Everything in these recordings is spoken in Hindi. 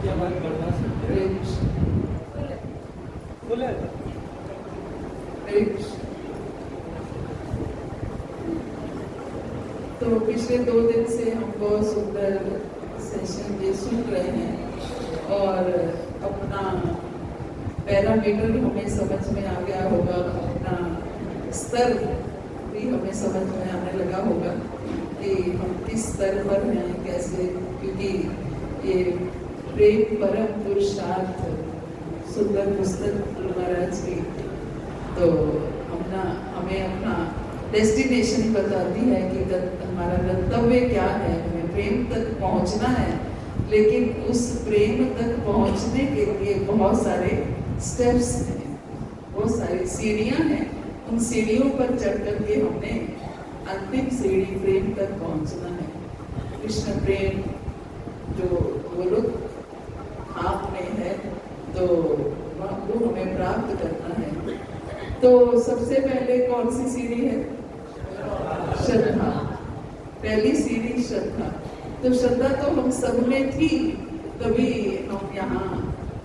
तो पिछले 2 दिन से हम बहुत सुंदर सेशन ये सुन रहे हैं और अपना पैरामीटर हमें समझ में आ गया होगा, अपना स्तर भी हमें समझ में आने लगा होगा कि हम किस स्तर पर हैं, कैसे, क्योंकि ये प्रेम परम पुरुषार्थ सुंदर पुस्तक महाराज की तो हमें अपना डेस्टिनेशन बताती है कि हमारा गंतव्य क्या है, हमें प्रेम तक पहुंचना है। लेकिन उस प्रेम तक पहुंचने के लिए बहुत सारे स्टेप्स हैं, बहुत सारी सीढ़ियां हैं। उन सीढ़ियों पर चढ़ करके हमने अंतिम सीढ़ी प्रेम तक पहुंचना है। कृष्ण प्रेम जो गोलोक धाम में है तो वो हमें प्राप्त करना है। तो सबसे पहले कौन सी सीढ़ी है? श्रद्धा। पहली सीढ़ी श्रद्धा। तो श्रद्धा तो हम सब में थी, तभी हम यहाँ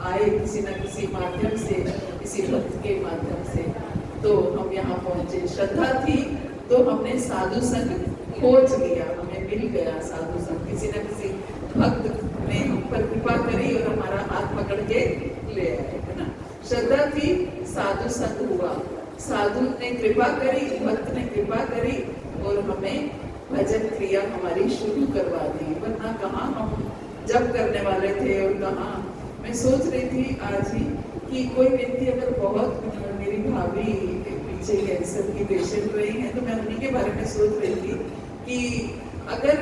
आए किसी न किसी माध्यम से, किसी भक्त के माध्यम से तो हम यहाँ पहुंचे। श्रद्धा थी तो हमने साधु संग खोज लिया, हमें मिल गया साधु संग, किसी न किसी भक्त ने हम पर कृपा करी और हमारा हाथ पकड़ के ले आए, है ना। श्रद्धा थी, साधु संग हुआ, साधु ने कृपा करी, भक्त ने कृपा करी और हमें भजन क्रिया हमारी शुरू करवा दी। वरना कहाँ हम जब करने वाले थे और कहाँ। मैं सोच रही थी आज ही कि कोई व्यक्ति अगर बहुत, मेरी भाभी पीछे कैंसर की पेशेंट रही है तो मैं उन्हीं के बारे में सोच रही थी कि अगर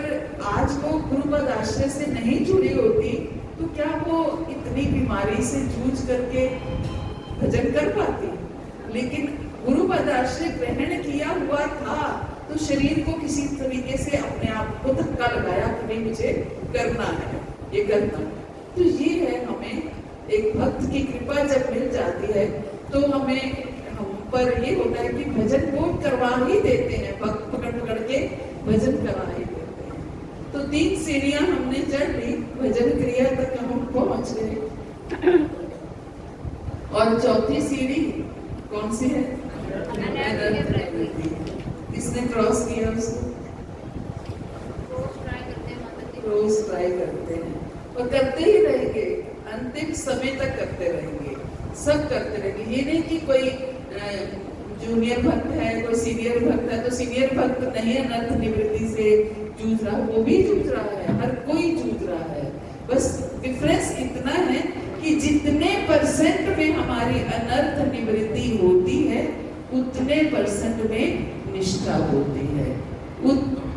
आज वो गुरुपद आश्रय से नहीं जुड़ी होती तो क्या वो इतनी बीमारी से जूझ करके भजन कर पाती। लेकिन गुरुपद आश्रय ग्रहण किया हुआ था तो शरीर को किसी तरीके से अपने आप को धक्का लगाया कि नहीं मुझे करना है, ये करना है। तो ये है, हमें एक भक्त की कृपा जब मिल जाती है तो हमें हम पर ये होता है कि भजन वो करवा ही देते हैं, भक्त पकड़ पकड़ के भजन करवा ही देते हैं। तो 3 सीढ़ियां हमने चढ़ ली, भजन क्रिया तक हम पहुंच गए। और चौथी सीढ़ी कौन सी है? किसने क्रॉस किया उसको? रोज ट्राई करते हैं और करते ही रहेंगे, अंतिम समय तक करते रहेंगे, सब करते रहेंगे। ये नहीं कि कोई जूनियर भक्त है, कोई सीनियर भक्त है तो सीनियर भक्त नहीं अनर्थ निवृत्ति से जूझ रहा, वो भी जूझ रहा है, हर कोई जूझ रहा है। बस डिफरेंस इतना है कि जितने % में हमारी अनर्थ निवृत्ति होती है उतने % में निष्ठा होती है,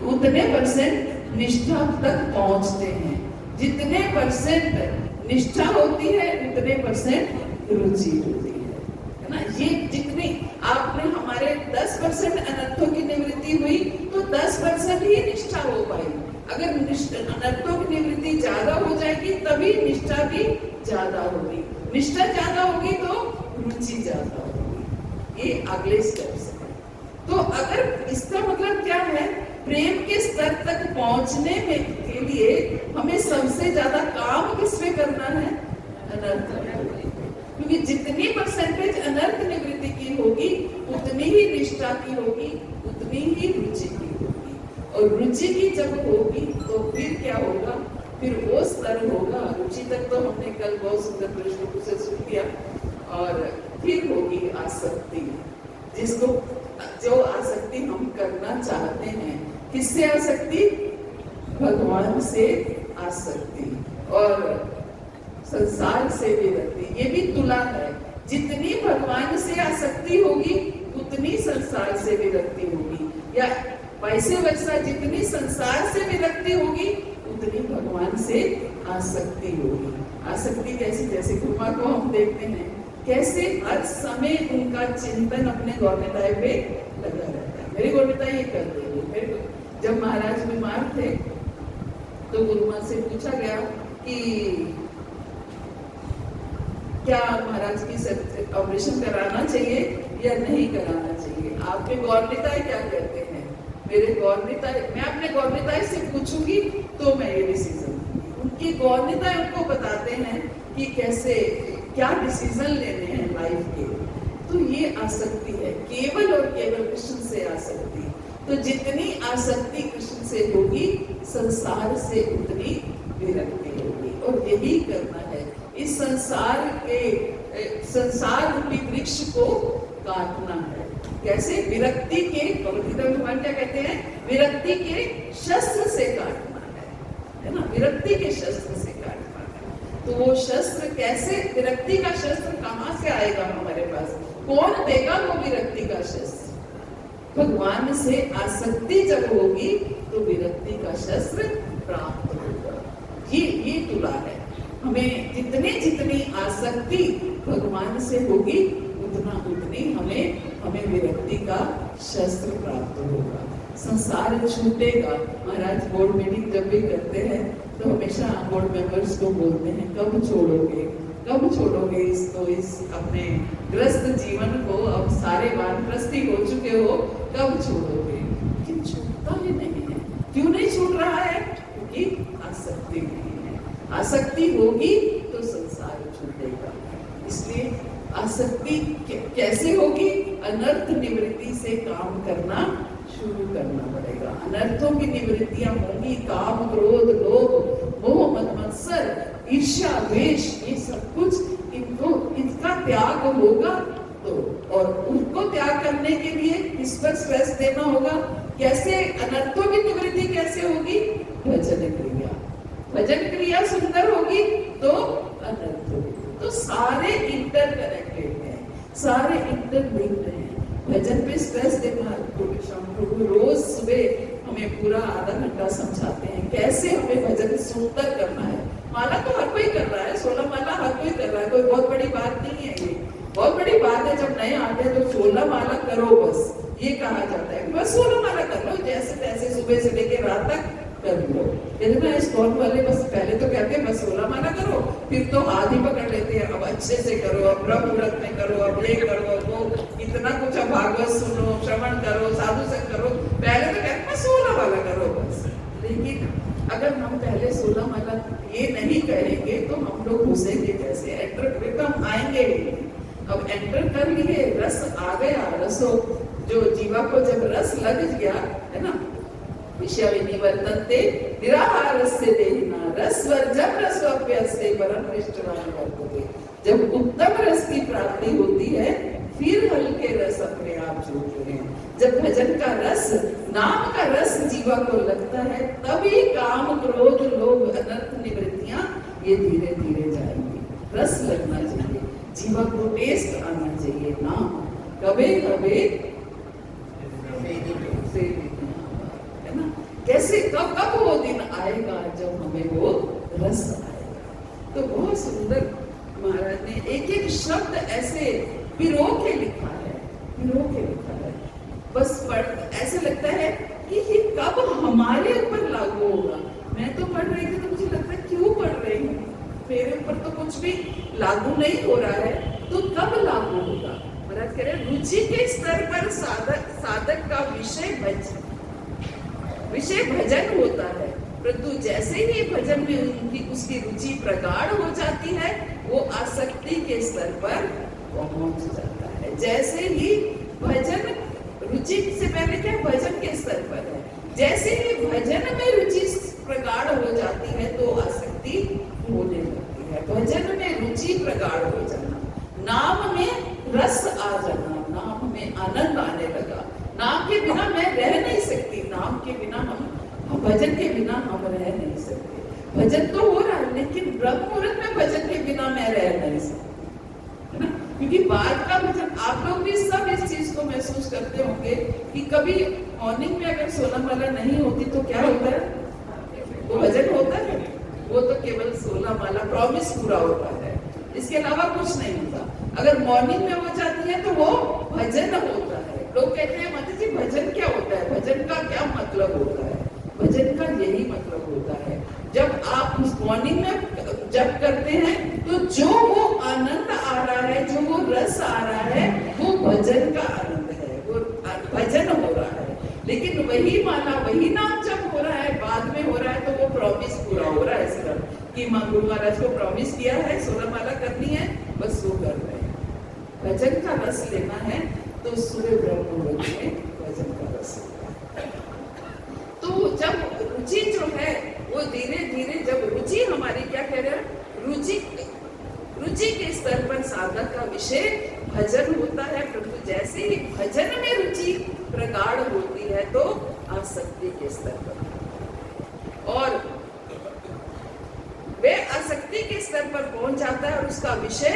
उतने % निष्ठा तक पहुंचते हैं। जितने % निष्ठा होती है उतने % रुचि होती है ना। ये जितनी आपने हमारे 10% अनर्थों की निवृत्ति हुई तो 10% ही निष्ठा हो पाई। अगर अनर्थों की निवृत्ति ज्यादा हो जाएगी तभी निष्ठा भी ज्यादा होगी, निष्ठा ज्यादा होगी तो रुचि ज्यादा होगी। ये अगले स्टेप्स है। तो अगर इसका मतलब क्या है, प्रेम के स्तर तक पहुंचने में के लिए हमें सबसे ज्यादा काम किसमें करना है? अनर्थ। क्योंकि जितनी % अनर्थ निवृत्ति की होगी उतनी ही निष्ठा की होगी, उतनी ही रुचि की होगी। और रुचि की जब होगी तो फिर क्या होगा? फिर वो स्तर होगा। रुचि तक तो हमने कल बहुत सुंदर प्रश्न से सुन लिया। और फिर होगी आसक्ति, जिसको जो आसक्ति हम करना चाहते हैं। किससे आसक्ति? भगवान से आसक्ति और संसार से विरक्ति। ये भी तुला है, जितनी भगवान से आसक्ति होगी उतनी संसार से विरक्ति होगी, या वैसे वैसा जितनी संसार से विरक्ति होगी उतनी भगवान से आसक्ति होगी। आसक्ति कैसी? जैसे गुरुमा को हम देखते हैं कैसे हर समय उनका चिंतन अपने गौरताई पे लगा रहता है। मेरी गौरताई ये कर देगी। मेरे को जब महाराज बीमार थे तो गुरुमा से पूछा गया कि क्या महाराज की ऑपरेशन कराना चाहिए या नहीं कराना चाहिए। आपके गौरताई क्या कहते हैं? मेरे गौरताई, मैं अपने गौरताई से पूछूंगी तो मैं ये डिसीजन, उनकी गौरता उनको बताते हैं कि कैसे क्या डिसीजन लेने हैं लाइफ के। तो ये आसक्ति है, केवल और केवल कृष्ण से आसक्ति। तो जितनी आसक्ति कृष्ण से होगी, संसार से उतनी विरक्ति होगी। और यही करना है, इस संसार रूपी वृक्ष को काटना है। कैसे? विरक्ति के, भगवान क्या कहते हैं? विरक्ति के शस्त्र से काटना है ना? विरक्ति के शस्त्र से काटना है। तो वो शस्त्र कैसे? विरक्ति का शस्त्र कहाँ से आएगा हमारे पास? कौन देगा वो विरक्ति का शस्त्र? भगवान से आसक्ति जब होगी तो विरक्ति का शस्त्र प्राप्त होगा। ये तुला है। हमें जितनी आसक्ति भगवान से होगी, उतनी हमें विरक्ति का शस्त्र प्राप्त होगा। संसार छूटेगा। महाराज बोर्ड मीटिंग जब भी करते हैं तो हमेशा बोर्ड मेंबर्स को बोलते हैं, कब छोड़ोगे इसको, इस अपने ग्रस्त जीवन को? अब सारे वानप्रस्थी हो चुके हो, कब छोड़ोगे? लेकिन छूटता ही नहीं है। क्यों नहीं छूट रहा है? क्योंकि आसक्ति नहीं है। आसक्ति होगी तो संसार छूटेगा। इसलिए आसक्ति कैसे होगी? अनर्थ निवृत्ति से काम करना शुरू करना पड़ेगा। अनर्थों की निवृत्तियां होंगी, काम, क्रोध, लोभ, मोह, मद मत्सर, ईर्ष्या, द्वेष, ये सब कुछ इसका त्याग होगा। तो और उनको त्याग करने के लिए इस पर स्ट्रेस देना होगा। कैसे? अनर्थों की निवृत्ति कैसे होगी? भजन क्रिया सुंदर होगी तो अनर्थ होगी। तो सारे इंटरकनेक्टेड हैं, सारे इंटरलिंक्ड हैं। भजन पे स्ट्रेस देना, प्रभु रोज सुबह हमें पूरा आधा घंटा समझाते हैं कैसे हमें भजन सुंदर करना है। माला तो हर कोई कर रहा है, 16 माला हर कोई कर रहा है, कोई बहुत बड़ी बात नहीं है। ये बहुत बड़ी बात है। जब नए आते हैं तो 16 माला करो, बस ये कहा जाता है, बस 16 माला कर लो, जैसे तैसे सुबह से लेकर रात तक कर लो। यदि ना स्कॉल वाले बस पहले तो कहते हैं बस 16 माला करो, फिर तो हाथ ही पकड़ लेते हैं, अब अच्छे से करो, अब ब्रह्म मुहूर्त में करो, अब ये करो, वो इतना कुछ, अब भागवत सुनो, श्रवण करो, साधु संग करो। पहले तो कहते हैं 16 माला करो बस। लेकिन अगर हम पहले 16 माला ये नहीं करेंगे तो हम लोग घुसेंगे कैसे? एंटर तो हम आएंगे ही। अब एंटर कर लिए, रस आ गया, रसो जो जीवा को जब रस लग गया है ना, विषय निवर्तन्ते निराहारस्य देहिना रसवर्जं रसोऽप्यस्ते परम निष्ठवान् वर्तते। जब उत्तम रस की प्राप्ति होती है, फिर हल्के रस अपने आप छूटते हैं। जब भजन का रस, नाम का रस जीवा को लगता है, तभी काम, क्रोध, लोभ, अनर्थ निवृत्तियां ये धीरे धीरे जाएंगी। रस लगना चाहिए, जीवा को टेस्ट आना चाहिए। नाम कभी है ना? कैसे कब वो दिन आएगा जब हमें वो रस आएगा। तो बहुत सुंदर महाराज ने एक एक शब्द ऐसे पिरो के लिखा है, बस ऐसे लगता है कि ये कब हमारे ऊपर लागू होगा। मैं तो पढ़ रही थी तो मुझे लगता है क्यों पढ़ रही हूँ, मेरे ऊपर तो कुछ भी लागू नहीं हो रहा है, तो कब लागू होगा? महाराज कह रहे रुचि के स्तर पर साधक का विषय भजन होता है, परंतु जैसे ही भजन में उसकी रुचि प्रगाढ़ हो जाती है, वो आसक्ति के स्तर पर पहुंच जाता है। जैसे ही भजन, रुचि से पहले क्या भजन के स्तर पर है, जैसे ही भजन में रुचि प्रगाढ़ हो जाती है तो आसक्ति होने लगती है। भजन में रुचि प्रगाढ़ हो जाना, नाम में रस आ जाना, नाम में आनंद आने लगा। नाम के बिना मैं रह नहीं सकती, नाम के बिना हम, भजन के बिना हम रह नहीं सकते। भजन तो हो रहा है, लेकिन ब्रह्म मुहूर्त में भजन के बिना मैं रह नहीं सकती, है ना? क्योंकि बाद का भजन, आप लोग भी सब इस चीज को महसूस करते होंगे कि कभी मॉर्निंग में अगर 16 माला नहीं होती तो क्या होता है? वो भजन होता है, वो तो केवल 16 माला प्रॉमिस पूरा होता है, इसके अलावा कुछ नहीं होता। अगर मॉर्निंग में हो जाती है तो वो भजन होता है। लोग कहते हैं माता जी भजन क्या होता है, भजन का क्या मतलब होता है? भजन का यही मतलब होता है, जब आप उस मॉर्निंग में जब करते हैं तो जो वो आनंद आ रहा है, जो वो रस आ रहा है, वो भजन का आनंद है, वो भजन हो रहा है। लेकिन वही माला, वही नाम जब हो रहा है, बाद में हो रहा है, तो वो प्रॉमिस पूरा हो रहा है सिर्फ कि माँ गुरु महाराज को प्रॉमिस किया है 16 माला करनी है, बस वो कर रहे हैं। भजन का रस लेना है तो सुबह ब्रह्म मुहूर्त में भजन का रस लेना है। तो जब रुचि जो है वो धीरे धीरे, जब रुचि हमारी, क्या कह रहे हैं, रुचि के स्तर पर साधक का विषय भजन होता है, परंतु जैसे ही भजन में रुचि प्रगाढ़ होती है तो आसक्ति के स्तर पर, और वे आसक्ति के स्तर पर पहुंच जाता है और उसका विषय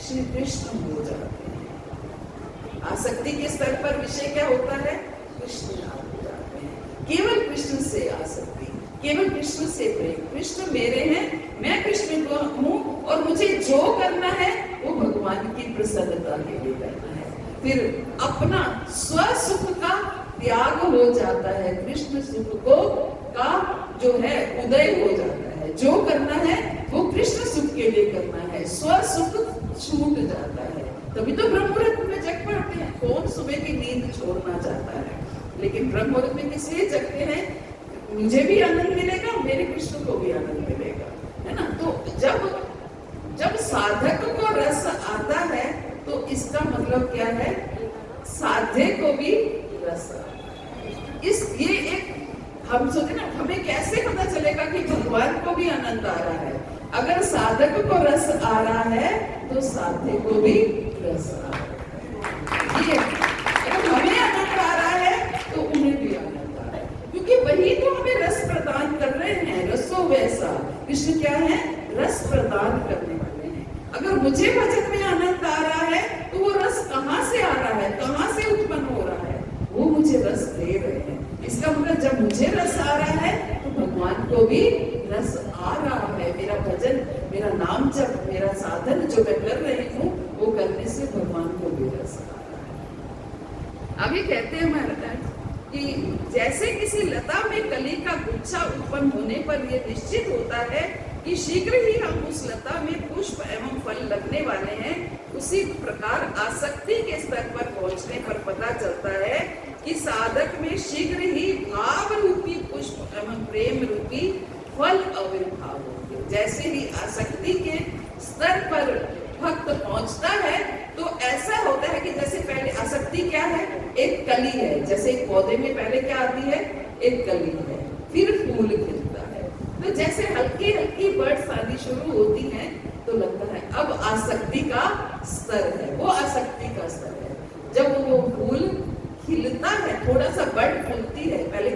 श्री कृष्ण हो जाते हैं। आसक्ति के स्तर पर विषय क्या होता है, कृष्ण हो जाते हैं। केवल कृष्ण से आसक्ति, केवल कृष्ण से प्रेम, कृष्ण मेरे हैं, मैं कृष्ण को हूँ और मुझे जो करना है वो भगवान की प्रसन्नता के लिए करना है। फिर अपना स्व सुख का त्याग हो जाता है, कृष्ण सुख को का जो है उदय हो जाता है। जो करना है वो कृष्ण सुख के लिए करना है, स्व सुख छूट जाता है। तभी तो ब्रह्म मुहूर्त में जग पड़ते हैं। कौन सुबह की नींद छोड़ना चाहता है, लेकिन ब्रह्म मुहूर्त में किसलिए जगते हैं, मुझे भी आनंद मिलेगा, मेरे कृष्ण को भी आनंद मिलेगा, है ना। तो जब साधक को रस आता है तो इसका मतलब क्या है, साध्य को भी रस आता है। ये एक हम सोचे ना, हमें कैसे पता चलेगा कि भगवान को भी आनंद आ रहा है। अगर साधक को रस आ रहा है तो साध्य को भी रस आ रहा है। अगर हमें आनंद आ रहा है तो उन्हें भी आनंद आ रहा है, क्योंकि वही तो हमें रस प्रदान कर रहे हैं। रसो वैसा, कृष्ण क्या है, रस प्रदान करने वाले हैं। अगर मुझे भजन में आनंद आ रहा है तो वो रस कहाँ से आ रहा है, कहाँ से उत्पन्न हो रहा है, वो मुझे रस दे रहे हैं। इसका मतलब जब मुझे रस आ रहा है तो भगवान को भी रस आ रहा है। मेरा भजन, मेरा नाम जप, मेरा साधन जो मैं कर रही हूँ वो करने से भगवान को भी रस आ रहा है। आगे कहते हैं महाराज कि जैसे किसी लता में कली का गुच्छा उत्पन्न होने पर यह निश्चित होता है कि शीघ्र ही हम उस लता में पुष्प एवं फल लगने वाले हैं, उसी प्रकार आसक्ति के स्तर पर पहुंचने पर पता चलता है कि साधक में शीघ्र ही भाव रूपी पुष्प एवं प्रेम रूपी फल आविर्भाव होंगे। जैसे ही आसक्ति के स्तर पर भक्त पहुंचता है तो ऐसा होता है कि जैसे पहले आसक्ति क्या है, एक कली है। जैसे एक पौधे में पहले क्या आती है, एक कली है, फिर फूल खिलता है। तो जैसे हल्की हल्की बर्ड्स आनी शुरू होती हैं तो लगता है अब आसक्ति का स्तर है, वो आसक्ति का स्तर है। जब वो फूल खिलता है, थोड़ा सा बर्ड फूलती है, पहले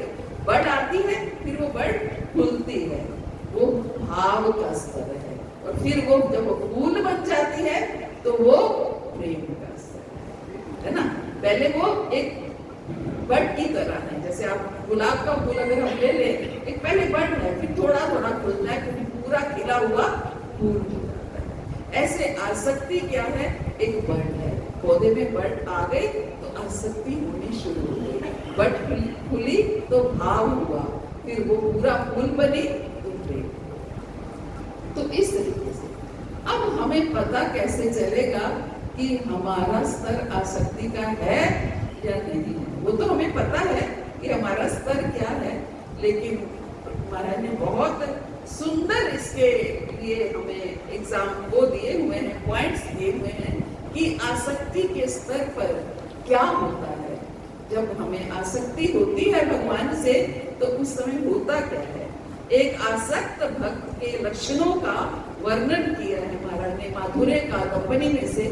बर्ड आती है फिर वो बर्ड फूलती है, वो भाव का स्तर है। और फिर वो जब वो फूल बन जाती है तो वो प्रेम का स्तर है ना। पहले वो एक बर्ड की तरह है, जैसे आप गुलाब का फूल अगर हम ले लें, एक पहले बर्ड है, फिर थोड़ा थोड़ा खुलता है, फिर पूरा खिला हुआ फूल हो जाता है। ऐसे आसक्ति क्या है, एक बर्ड है, पौधे में बर्ड आ गई तो आसक्ति होनी शुरू हो गई, बर्ड खुली तो भाव हुआ, फिर वो पूरा फूल बनी तो प्रेम। तो इस तरीके से अब हमें पता कैसे चलेगा कि हमारा स्तर आसक्ति का है या नहीं है। वो तो हमें पता है कि हमारा स्तर क्या है, लेकिन महाराज ने बहुत सुंदर इसके लिए हमें एग्जाम वो दिए हुए हैं, पॉइंट्स दिए हुए हैं कि आसक्ति के स्तर पर क्या होता है। जब हमें आसक्ति होती है भगवान से तो उस समय होता क्या है। एक आसक्त भक्त के लक्षणों का वर्णन किया है महाराज ने माधुर्य कादंबरी में से,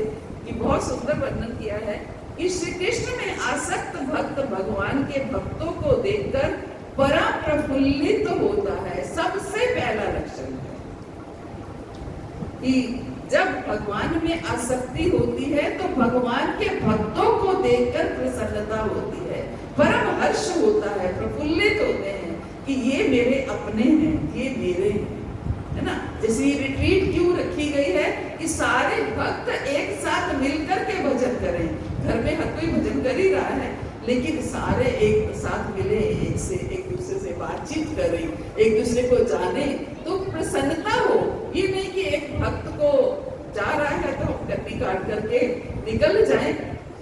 कि बहुत सुंदर वर्णन किया है कि श्री कृष्ण में आसक्त भक्त भगवान के भक्तों को देखकर बड़ा प्रफुल्लित होता है। सबसे पहला लक्षण है कि जब भगवान में आसक्ति होती है तो भगवान के भक्तों को देखकर प्रसन्नता होती है, परम हर्ष होता है, प्रफुल्लित होते हैं कि ये मेरे अपने हैं, ये मेरे हैं, है ना। जैसे ये रिट्रीट क्यों रखी गई है कि सारे भक्त एक साथ मिलकर के भजन करें। घर में हर कोई भजन कर ही रहा है, लेकिन सारे एक साथ मिले, एक दूसरे से बातचीत करें, एक दूसरे को जाने तो प्रसन्नता हो। ये नहीं कि एक भक्त को जा रहा है तो हम कट्टी काट करके निकल जाए,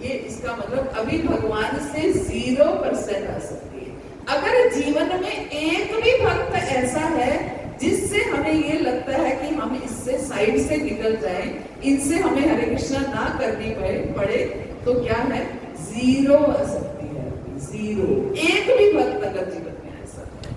ये इसका मतलब अभी भगवान से 0% आ सकती है। अगर जीवन में एक भी भक्त ऐसा है जिससे हमें ये लगता साइड से निकल जाए, इनसे हमें हरे कृष्णा ना करनी पड़े तो क्या है, जीरो आसक्ति है, जीरो। एक भी भक्त अगर जीवन में ऐसा है,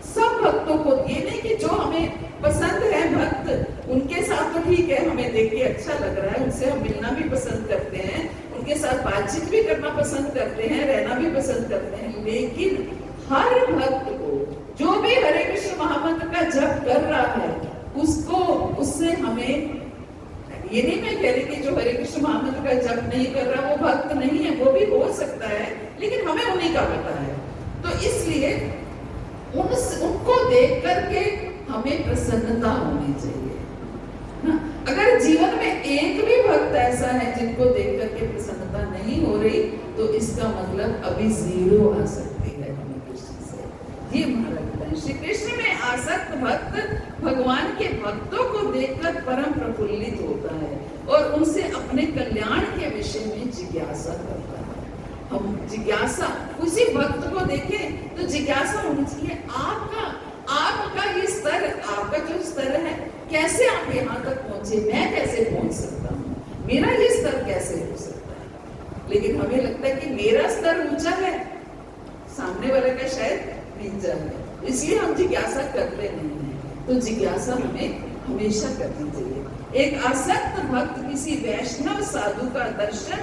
सब भक्तों को, ये नहीं कि जो हमें पसंद है भक्त उनके साथ तो ठीक है, हमें देख के अच्छा लग रहा है, उनसे हम मिलना भी पसंद करते हैं, उनके साथ बातचीत भी करना पसंद करते हैं, रहना भी पसंद करते हैं, लेकिन हर भक्त को जो भी हरे कृष्ण महामंत्र का जप कर रहा है उसको, उससे हमें, ये नहीं मैं कह रही कि जो हरे कृष्ण महामंत्र का जप नहीं कर रहा वो भक्त नहीं है, वो भी हो सकता है, लेकिन हमें उन्हीं का पता है। तो इसलिए उनको देख करके हमें प्रसन्नता होनी चाहिए ना। अगर जीवन में एक भी भक्त ऐसा है जिनको देख करके प्रसन्नता नहीं हो रही, तो इसका मतलब अभी जीरो आ सकती है हमें कृष्ण से। ये महाराज श्री कृष्ण में आसक्त भक्त भगवान के भक्तों को देखकर परम प्रफुल्लित होता है और उनसे अपने कल्याण के विषय में जिज्ञासा करता है। हम जिज्ञासा, उसी भक्त को देखें तो जिज्ञासा होनी चाहिए, आपका ये स्तर, आपका जो स्तर है, कैसे आप यहाँ तक पहुंचे, मैं कैसे पहुंच सकता हूँ, मेरा ये स्तर कैसे हो सकता है। लेकिन हमें लगता है कि मेरा स्तर ऊंचा है, सामने वाले का शायद नीचा है, इसलिए हम जिज्ञासा करते नहीं है। तो जिज्ञासा हमें हमेशा करनी चाहिए। एक आसक्त भक्त किसी वैष्णव साधु का दर्शन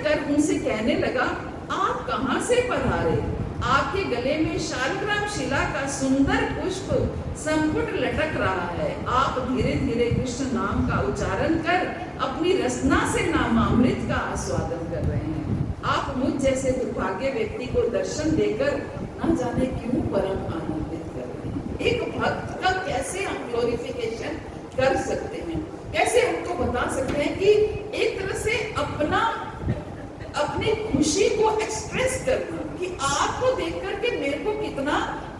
कर उनसे कहने लगा, आप कहाँ से पधारे? आपके गले में शालग्राम शिला का सुंदर पुष्प संपुट लटक रहा है। आप धीरे धीरे कृष्ण नाम का उच्चारण कर अपनी रसना से नामामृत का आस्वादन कर रहे हैं। आप मुझ जैसे दुर्भाग्य व्यक्ति को दर्शन देकर न जाने क्यों परम आनंदित कर रहे हैं। एक भक्त का कैसे हम ग्लोरिफिकेशन कर सकते हैं, कैसे उनको बता सकते हैं कि एक तरह से अपनी खुशी को एक्सप्रेस करना, कि आपको देख करके मेरे को कितना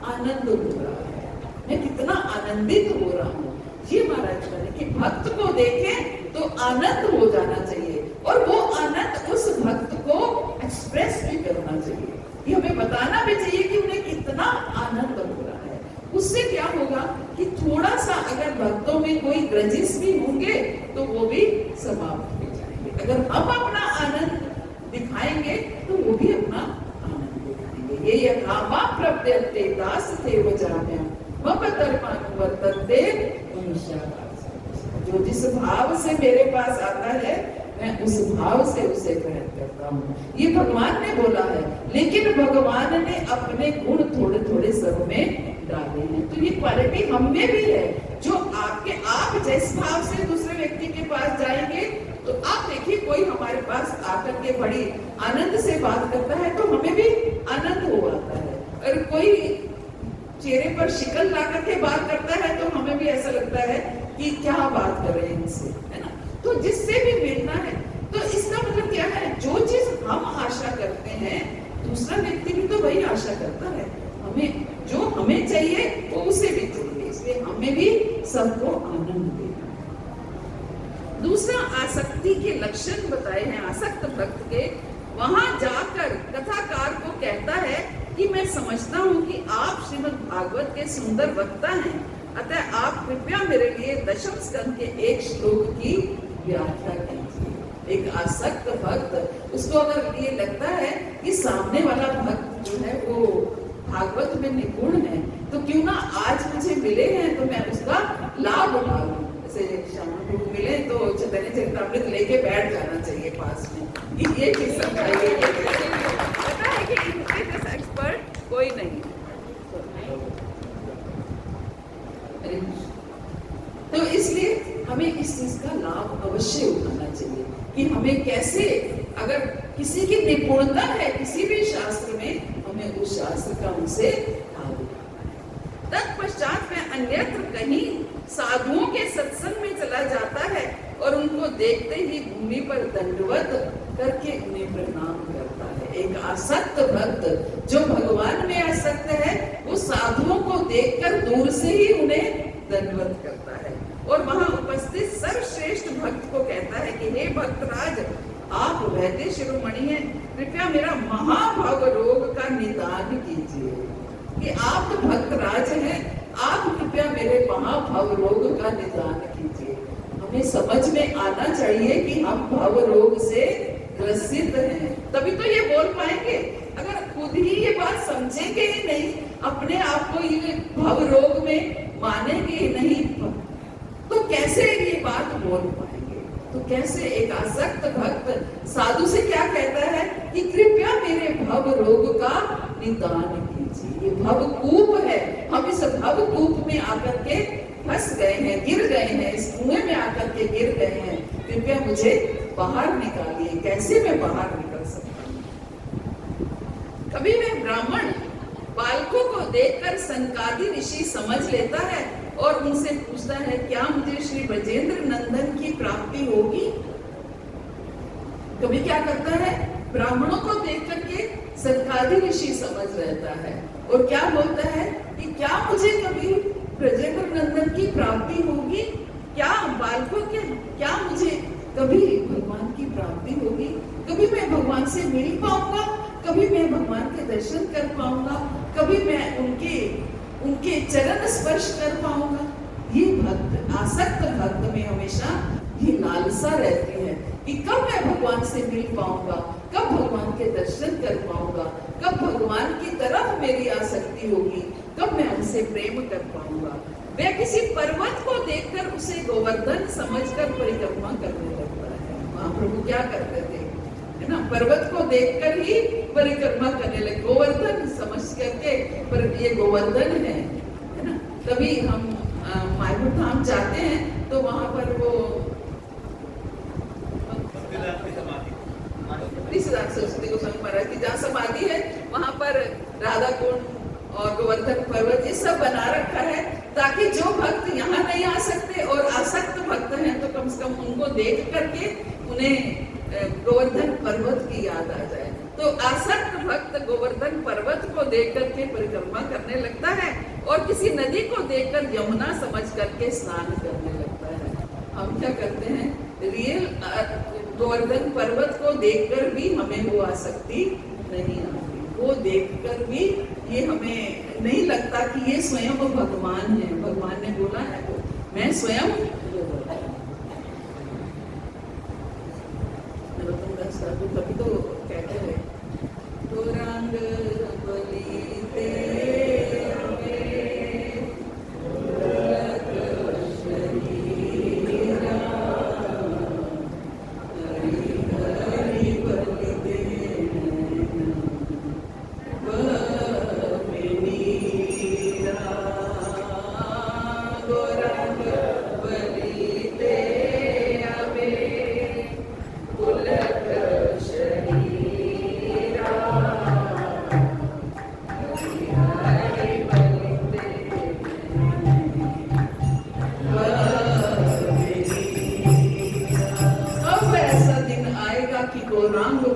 आनंद हो रहा है, मैं कितना आनंदित हो रहा हूँ। ये महाराज बने कि भक्त को देखें तो आनंद हो जाना चाहिए और वो आनंद उस भक्त को एक्सप्रेस भी करना चाहिए, ये हमें बताना भी चाहिए कि उन्हें कितना आनंद हो रहा है। उससे क्या होगा कि थोड़ा सा अगर भक्तों में कोई ग्रजेस भी होंगे तो वो भी समाप्त हो जाएंगे। अगर हम अपना आनंद दिखाएंगे तो वो भी अपना आनंद दिखाएंगे। ये यथावा प्रत्यते दास थे वजाम्या मपतर्पानुवर्तन्ते मनुष्याः। जो जिस भाव से मेरे पास आता है मैं उस भाव से उसे ग्रहण करता हूँ, ये भगवान ने बोला है। लेकिन भगवान ने अपने गुण थोड़े थोड़े सब में डाले हैं, तो ये क्वालिटी हम में भी है। जो आप जिस भाव से दूसरे व्यक्ति के पास जाएंगे तो आप देखिए, कोई हमारे पास आकर के बड़ी आनंद से बात करता है तो हमें भी आनंद हो आता है, और कोई चेहरे पर शिकन ला करके बात करता है तो हमें भी ऐसा लगता है कि क्या बात कर रहे हैं इनसे, है ना। तो जिससे भी मिलना है, तो इसका मतलब क्या है, जो चीज हम आशा करते हैं दूसरा व्यक्ति भी तो वही आशा करता है। हमें जो हमें चाहिए वो उसे भी चाहिए, इसलिए हमें भी सबको आनंद देना। दूसरा आसक्ति के लक्षण बताए हैं आसक्त भक्त के। वहां जाकर कथाकार को कहता है कि मैं समझता हूँ कि आप श्रीमद् भागवत के सुंदर वक्ता हैं, अतः आप कृपया मेरे लिए दशम स्कंद के एक श्लोक की व्याख्या कीजिए। एक आसक्त भक्त, उसको अगर ये लगता है कि सामने वाला भक्त जो है वो भागवत में निपुण है, तो क्यों ना आज मुझे मिले हैं तो मैं उसका लाभ उठा लूं। जैसे शाम को मिले तो चैतन्य चरितामृत लेके बैठ जाना चाहिए पास में, ये चीज समझाइए। पता है कि इनके जैसा एक्सपर्ट कोई नहीं। तो इसलिए हमें इस चीज का लाभ अवश्य उठाना चाहिए कि हमें कैसे, अगर किसी की निपुणता है किसी भी शास्त्र में, हमें उस शास्त्र का उनसे लाभ उठाना है। तत्पश्चात में अन्यत्र कहीं साधुओं के सत्संग में चला जाता है और उनको देखते ही भूमि पर दंडवत करके उन्हें प्रणाम करता है। एक आसक्त भक्त जो भगवान में आसक्त है वो साधुओं को देखकर दूर से ही उन्हें दंडवत करता है और वहां उपस्थित सर्वश्रेष्ठ भक्त को कहता है कि हे भक्तराज, आप वैद्य शिरोमणि हैं, कृपया मेरा महाभाव रोग का निदान कीजिए। कि आप तो भक्त राज हैं, आप कृपया मेरे महाभव रोग का निदान कीजिए। हमें समझ में आना चाहिए कि हम भव रोग से ग्रसित हैं, तभी तो ये बोल पाएंगे। अगर खुद ही ये बात समझेंगे ही नहीं, अपने आप को ये भव रोग में मानेंगे ही नहीं, तो कैसे ये बात बोल पाएंगे? तो कैसे एक आसक्त भक्त साधु से क्या कहता है कि कृपया मेरे भव रोग का निदान कीजिए। ये भव कूप है, हम इस भव कूप में आकर के फंस गए हैं, गिर गए हैं, इस कुएं में आकर के गिर गए हैं, कृपया मुझे बाहर निकालिए। कैसे मैं बाहर निकल सकता हूँ? कभी मैं ब्राह्मण बालकों को देखकर सनकादि ऋषि समझ लेता है और उनसे पूछता है, क्या मुझे श्री ब्रजेंद्र नंदन की प्राप्ति होगी? कभी क्या करता है, ब्राह्मणों को देख करके सनकादि ऋषि समझ रहता है और क्या बोलता है कि क्या मुझे कभी ब्रजेंद्र नंदन की प्राप्ति होगी? क्या बालकों के, क्या मुझे कभी भगवान की प्राप्ति होगी? कभी मैं भगवान से मिल पाऊंगा? कभी मैं भगवान के दर्शन कर पाऊंगा? कभी मैं उनके चरण स्पर्श कर पाऊंगा? ये भक्त, आसक्त भक्त में हमेशा ये लालसा रहती है कि कब मैं भगवान से मिल पाऊंगा, कब भगवान के दर्शन कर पाऊंगा, कब भगवान की तरफ मेरी आसक्ति होगी, कब मैं उनसे प्रेम कर पाऊंगा। वह किसी पर्वत को देखकर उसे गोवर्धन समझकर परिक्रमा करने लगता है। महाप्रभु क्या करते थे, है ना, पर्वत को देखकर ही परिक्रमा करने लगे, गोवर्धन समझ करके, पर ये गोवर्धन है ना। तभी हम मायपुर धाम जाते हैं तो वहां पर वो सरस्वती गोस्वामी महाराज की जहाँ समाधि है, वहां पर राधा कुंड और गोवर्धन पर्वत ये सब बना रखा है, ताकि जो भक्त यहाँ नहीं आ सकते और आसक्त भक्त हैं तो कम से कम उनको देख करके उन्हें गोवर्धन पर्वत की याद आ जाए। तो आसक्त भक्त गोवर्धन पर्वत को देख करके परिक्रमा करने लगता है और किसी नदी को देखकर यमुना समझ करके स्नान करने लगता है। हम क्या करते हैं, रियल गोवर्धन पर्वत को देखकर भी हमें वो आसक्ति नहीं आती, वो देखकर भी ये हमें नहीं लगता कि ये स्वयं भगवान है। भगवान ने बोला है तो मैं स्वयं तभी तो कहते हैं तो रंग बलि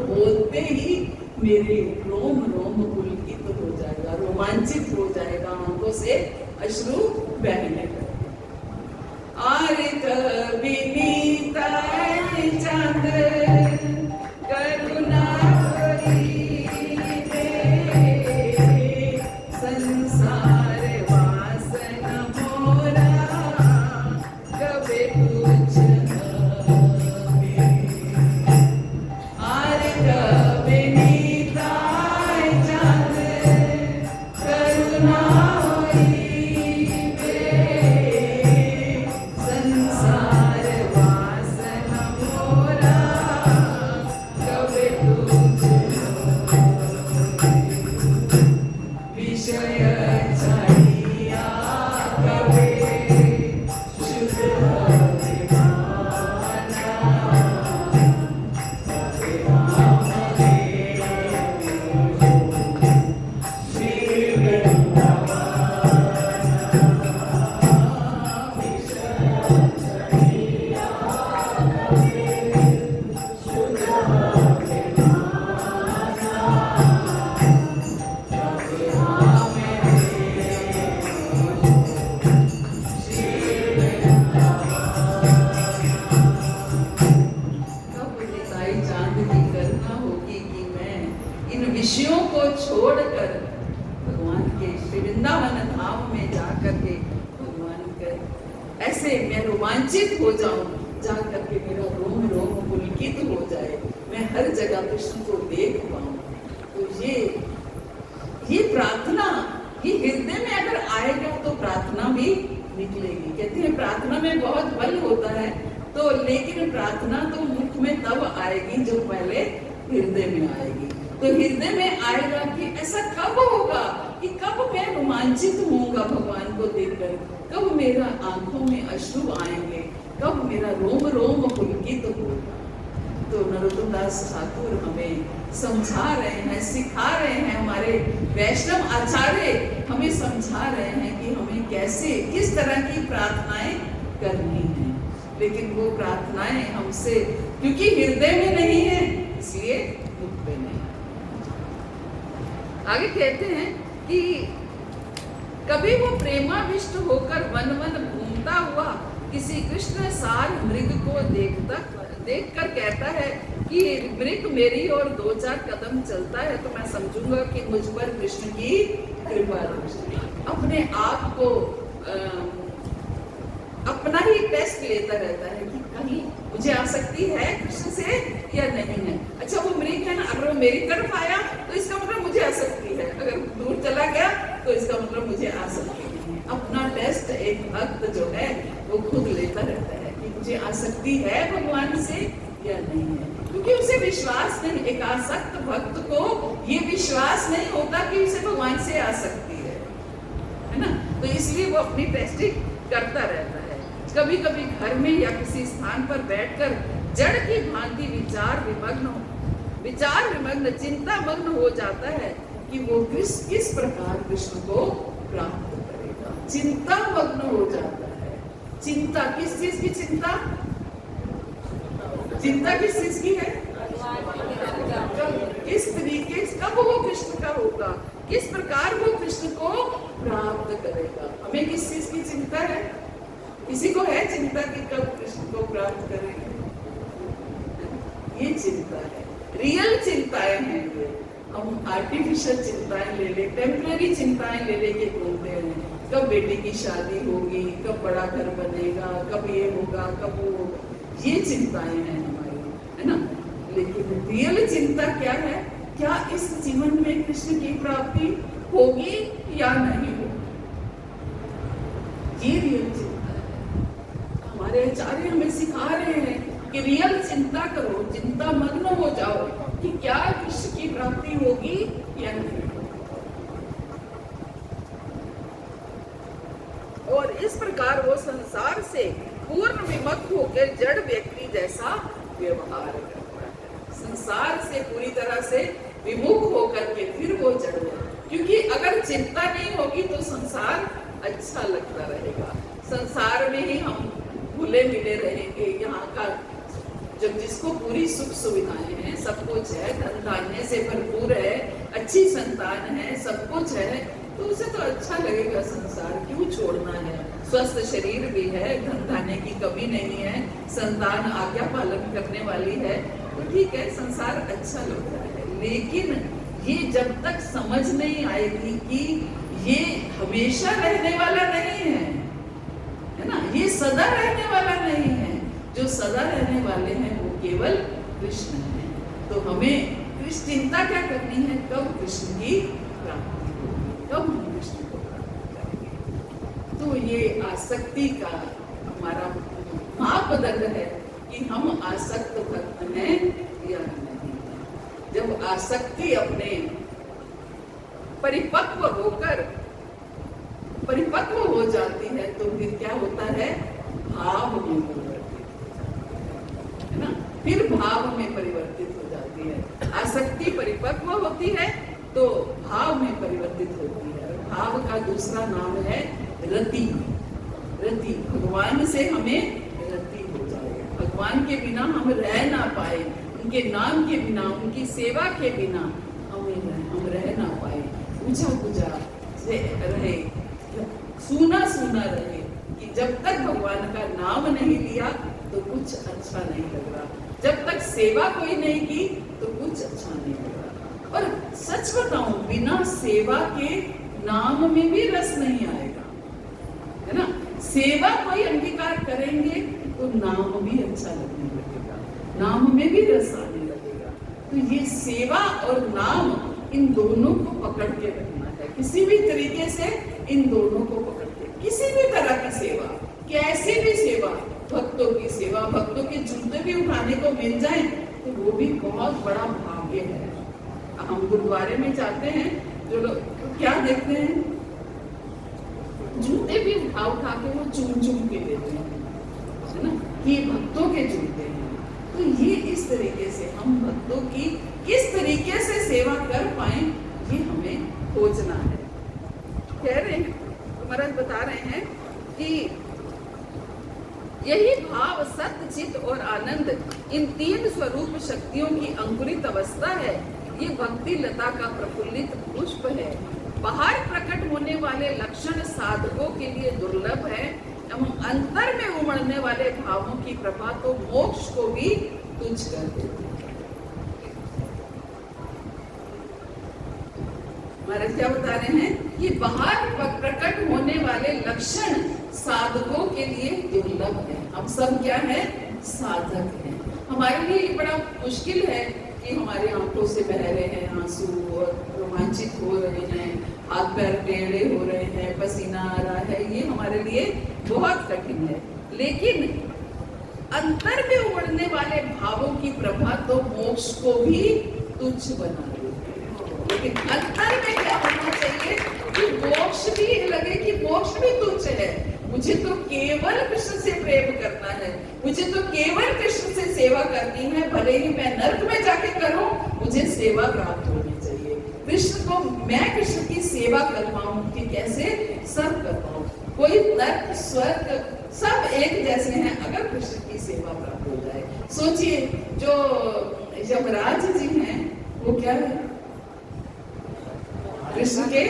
बोलते ही मेरे रोम रोम पुलकित हो जाएगा, रोमांचित हो जाएगा, आंखों से अश्रु बहने लगेंगे। विनीता चंद करुणा संसार वासन मोरा कबे कुछ में जा करके भगवान कर ऐसे मैं रोमांचित हो जाऊं, जा करके मेरा रोम रोम पुलकित हो जाए, मैं हर जगह कृष्ण को देख पाऊं। तो ये प्रार्थना, ये हृदय में अगर आएगा तो प्रार्थना भी निकलेगी। कहते हैं प्रार्थना में बहुत बल होता है, तो लेकिन प्रार्थना तो मुख में तब आएगी जो पहले हृदय में आएगी। तो हृदय में आएगा कि ऐसा कब होगा कि कब मैं रोमांचित होऊंगा भगवान को देखकर, कब मेरा आंखों में अश्रु आएंगे, कब मेरा रोम रोम पुलकित होगा। तो नरोत्तम दास ठाकुर हमें समझा रहे हैं, सिखा रहे हैं, हमारे वैष्णव आचार्य हमें समझा रहे हैं कि हमें कैसे किस तरह की प्रार्थनाएं करनी है। लेकिन वो प्रार्थनाएं हमसे क्योंकि हृदय में नहीं है इसलिए मुख पे नहीं। आगे कहते हैं कि कभी वो प्रेमाविष्ट होकर वन वन घूमता हुआ किसी कृष्ण सार मृग को देखकर कहता है कि मृग मेरी और 2-4 कदम चलता है तो मैं समझूंगा कि मुझ पर कृष्ण की कृपा है। अपने आप को अपना ही टेस्ट लेता रहता है कि कहीं मुझे आसक्ति है कृष्ण से या नहीं है। अच्छा वो मृग है ना, अगर वो मेरी तरफ आया तो इसका मतलब मुझे आसक्ति है, अगर दूर चला गया तो इसका मतलब मुझे आसक्ति नहीं है। अपना टेस्ट एक भक्त जो है वो खुद लेता रहता है कि मुझे आसक्ति है भगवान से या नहीं है, क्योंकि उसे विश्वास नहीं, एक आसक्त भक्त को ये विश्वास नहीं होता कि उसे भगवान से आसक्ति है ना। तो इसलिए वो अपनी टेस्टिंग करता रहता है। कभी कभी घर में या किसी स्थान पर बैठकर जड़ की भांति विचार विमग्न चिंता मग्न हो जाता है कि वो किस प्रकार कृष्ण को प्राप्त करेगा। चिंता मग्न हो जाता है। चिंता किस चीज की चिंता? चिंता किस चीज की है? किस तरीके कब वो कृष्ण का होगा, किस प्रकार वो कृष्ण को प्राप्त करेगा। हमें किस चीज की चिंता है? किसी को है चिंता कि कब कृष्ण को प्राप्त करेंगे? ये चिंता है, रियल चिंताएं हैं ये। हम आर्टिफिशियल चिंताएं ले ले, टेम्परेरी चिंताएं ले लेके घूमते हैं। कब बेटे की शादी होगी, कब बड़ा घर बनेगा, कब ये होगा, कब वो होगा, ये चिंताएं हैं हमारी, है ना। लेकिन रियल चिंता क्या है? क्या इस जीवन में कृष्ण की प्राप्ति होगी या नहीं होगी? ये रियल चिंता है। हमारे आचार्य हमें सिखा रहे हैं कि रियल चिंता करो, चिंता मग्न हो जाओ कि क्या कृष्ण की प्राप्ति होगी या नहीं। और इस प्रकार वो संसार से पूर्ण विमुख होकर जड़ व्यक्ति जैसा व्यवहार करता है। संसार से पूरी तरह से विमुख होकर के फिर वो जड़ है, क्योंकि अगर चिंता नहीं होगी तो संसार अच्छा लगता रहेगा। संसार में ही हम घुले मिले रहेंगे। यहाँ का जब जिसको पूरी सुख सुविधाएं हैं, सब कुछ है, धन धान्य से भरपूर है, अच्छी संतान है, सब कुछ है, तो उसे तो अच्छा लगेगा। संसार क्यों छोड़ना है? स्वस्थ शरीर भी है, धन धान्य की कमी नहीं है, संतान आज्ञा पालन करने वाली है, तो ठीक है, संसार अच्छा लगता है। लेकिन ये जब तक समझ नहीं आएगी कि ये हमेशा रहने वाला नहीं है ना, ये सदा रहने वाला नहीं है। जो सदा रहने वाले हैं वो केवल कृष्ण हैं। तो हमें कृष्ण चिंता क्या करनी है? कब कृष्ण की प्राप्ति होगी, कब हम कृष्ण को प्राप्त करेंगे। तो ये आसक्ति का हमारा मापदंड है कि हम आसक्त भक्त हैं या नहीं। जब आसक्ति अपने परिपक्व हो जाती है तो फिर क्या होता है? भाव में परिवर्तित है ना, फिर भाव में परिवर्तित हो जाती है। आसक्ति परिपक्व होती है तो भाव में परिवर्तित होती है। भाव का दूसरा नाम है रति। रति भगवान से हमें रति हो जाए। भगवान के बिना हम रह ना पाए, उनके नाम के बिना, उनकी सेवा के बिना हम रह ना पाए। पूजा पूजा से रहे, सुना सुना रहे कि जब तक भगवान का नाम नहीं लिया तो कुछ अच्छा नहीं लग रहा, जब तक सेवा कोई नहीं की तो कुछ अच्छा नहीं लग रहा। और सच बताऊं, बिना सेवा के नाम में भी रस नहीं आएगा। सेवा कोई अंगीकार करेंगे तो नाम भी अच्छा लगने लगेगा, नाम में भी रस आने लगेगा। तो ये सेवा और नाम, इन दोनों को पकड़ के रखना है, किसी भी तरीके से इन दोनों को पकड़ के, किसी भी तरह की सेवा, कैसी भी सेवा, भक्तों की सेवा, भक्तों के जूते भी उठाने को मिल जाए तो वो भी बहुत बड़ा भाग्य है। हम गुरुद्वारे में जाते हैं, जो लोग तो क्या देखते हैं, जूते भी उठा उठा के वो चूम चूम के लेते हैं, है ना, कि भक्तों के जूते हैं। तो ये इस तरीके से हम भक्तों की किस तरीके से सेवा कर पाए, ये हमें खोजना है। कह रहे हैं, तो महाराज बता रहे हैं कि यही भाव, सत्य, चित्त और आनंद, इन तीन स्वरूप शक्तियों की अंकुरित अवस्था है। ये भक्ति लता का प्रफुल्लित पुष्प है। बाहर प्रकट होने वाले लक्षण साधकों के लिए दुर्लभ है एवं अंतर में उमड़ने वाले भावों की प्रभा तो मोक्ष को भी तुच्छ कर देती है। महाराज क्या बता रहे हैं कि बाहर प्रकट होने वाले लक्षण साधकों के लिए दुर्लभ है। हम सब क्या है, साधक हैं। हमारे लिए ये बड़ा मुश्किल है कि हमारे आंखों से बह रहे हैं आंसू और रोमांचित हो रहे हैं, हाथ पैर टेढ़े हो रहे हैं, पसीना आ रहा है, ये हमारे लिए बहुत कठिन है। लेकिन अंतर में उमड़ने वाले भावों की प्रभा तो मोक्ष को भी तुच्छ बना देती है। लेकिन अंतर में क्या होना चाहिए कि मोक्ष भी लगे कि मोक्ष भी तुच्छ है, मुझे तो केवल कृष्ण से प्रेम करना है, मुझे तो केवल कृष्ण से सेवा करनी है, भले ही मैं नर्क में जाके करूं, मुझे सेवा प्राप्त होनी चाहिए। कृष्ण को मैं कृष्ण की सेवा कर पाऊं कि कैसे सर्व कर पाऊं। कोई नर्क स्वर्ग सब एक जैसे हैं अगर कृष्ण की सेवा प्राप्त हो जाए। सोचिए, जो यमराज जी हैं वो क्या है, कृष्ण के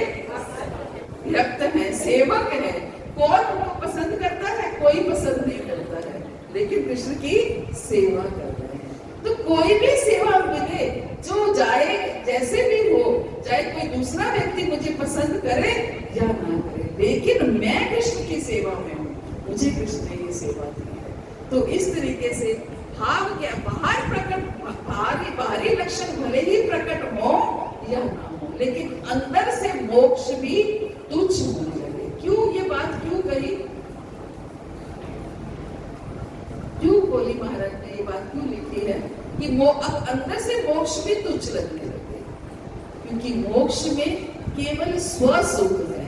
भक्त हैं, सेवक हैं। कौन उनको पसंद करता है, कोई पसंद नहीं करता है, लेकिन कृष्ण की सेवा कर रहे हैं। तो कोई भी सेवा मिले, जो जाए जैसे भी हो, चाहे कोई दूसरा व्यक्ति मुझे पसंद करे या ना करे, लेकिन मैं कृष्ण की सेवा में हूँ, मुझे कृष्ण ने ये सेवा दी है। तो इस तरीके से भाव क्या, बाहर प्रकट बाहरी लक्षण भले ही प्रकट हो या ना हो, लेकिन अंदर से मोक्ष भी तुच्छ होने लगे। क्यों ये बात क्यों कही, क्यों बोली महाराज ने ये बात क्यों लिखी है कि अब अंदर से मोक्ष भी तुच्छ लगने लगे? क्योंकि मोक्ष में केवल स्व सुख है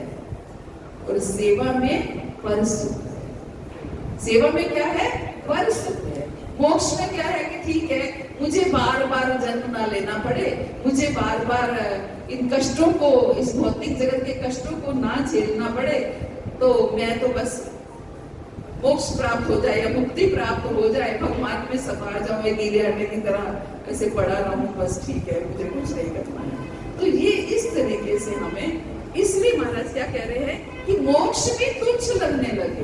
और सेवा में पर सुख है। सेवा में क्या है, पर सुख है। मोक्ष में क्या है कि ठीक है, मुझे बार बार जन्म ना लेना पड़े, मुझे बार बार इन कष्टों को, इस भौतिक जगत के कष्टों को ना झेलना पड़े, तो मैं तो बस मोक्ष प्राप्त हो जाए या मुक्ति प्राप्त हो जाए, भगवान में समा जाऊं, एक गिले हड्डी की तरह ऐसे पड़ा रहूं, बस ठीक है, मुझे कुछ नहीं करना है। तो ये इस तरीके से हमें, इसलिए महाराज क्या कह रहे हैं कि मोक्ष भी तुच्छ लगने लगे,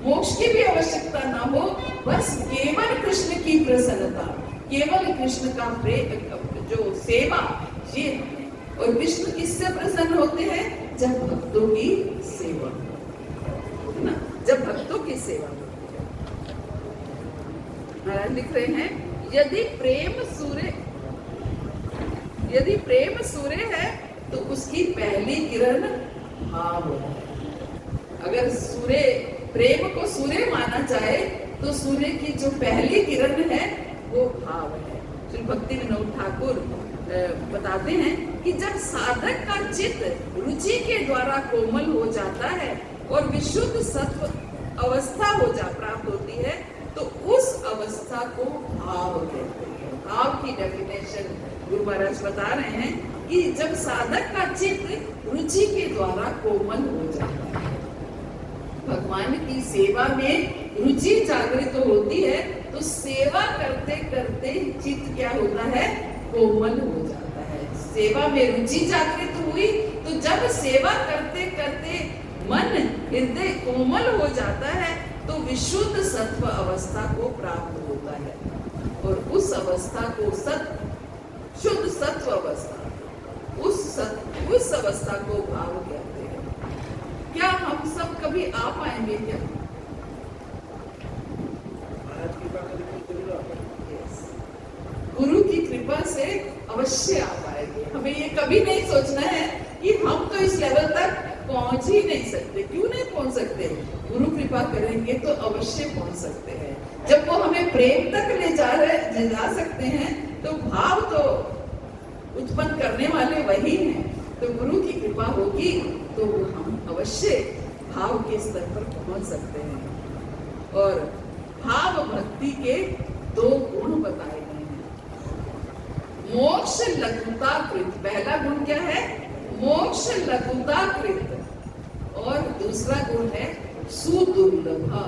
मोक्ष की भी आवश्यकता ना हो, बस केवल कृष्ण की प्रसन्नता, केवल कृष्ण का प्रेम, जो सेवा, ये। और कृष्ण किससे प्रसन्न होते हैं, जब भक्तों की सेवा, है ना, जब भक्तों की सेवा होती है। महाराज लिख रहे हैं, यदि प्रेम सूर्य है तो उसकी पहली किरण भाव है। अगर सूर्य, प्रेम को सूर्य माना जाए तो सूर्य की जो पहली किरण है वो भाव है। श्री भक्ति विनोद ठाकुर बताते हैं कि जब साधक का चित्त रुचि के द्वारा कोमल हो जाता है और विशुद्ध सत्व अवस्था प्राप्त होती है, तो उस अवस्था को भाव कहते हैं। भाव की डेफिनेशन गुरु महाराज बता रहे हैं कि जब साधक का चित्त रुचि के द्वारा कोमल हो जाता है, भगवान की सेवा में रुचि जागृत होती है, तो सेवा करते करते चित्त क्या होता है, कोमल हो जाता है। सेवा में रुचि जागृत हुई तो जब सेवा करते करते मन, हृदय कोमल हो जाता है, तो विशुद्ध सत्व अवस्था को प्राप्त होता है, और उस अवस्था को शुद्ध सत्व अवस्था, उस अवस्था को भाव कहते हैं। क्या हम सब कभी आ पाएंगे क्या? गुरु की कृपा से अवश्य आ पाएंगे। हमें ये कभी नहीं सोचना है कि हम तो इस लेवल तक पहुंच ही नहीं सकते। क्यों नहीं पहुंच सकते? गुरु कृपा करेंगे तो अवश्य पहुंच सकते हैं। जब वो हमें प्रेम तक ले जा सकते हैं तो भाव तो उत्पन्न करने वाले वही हैं। तो गुरु की कृपा होगी तो हम अवश्य भाव के स्तर पर पहुंच सकते हैं। और भाव भक्ति के 2 गुण बताए गए हैं। मोक्ष लघुता कृत, पहला गुण क्या है? मोक्ष लघुता कृत, और दूसरा गुण है सुदुर्लभा।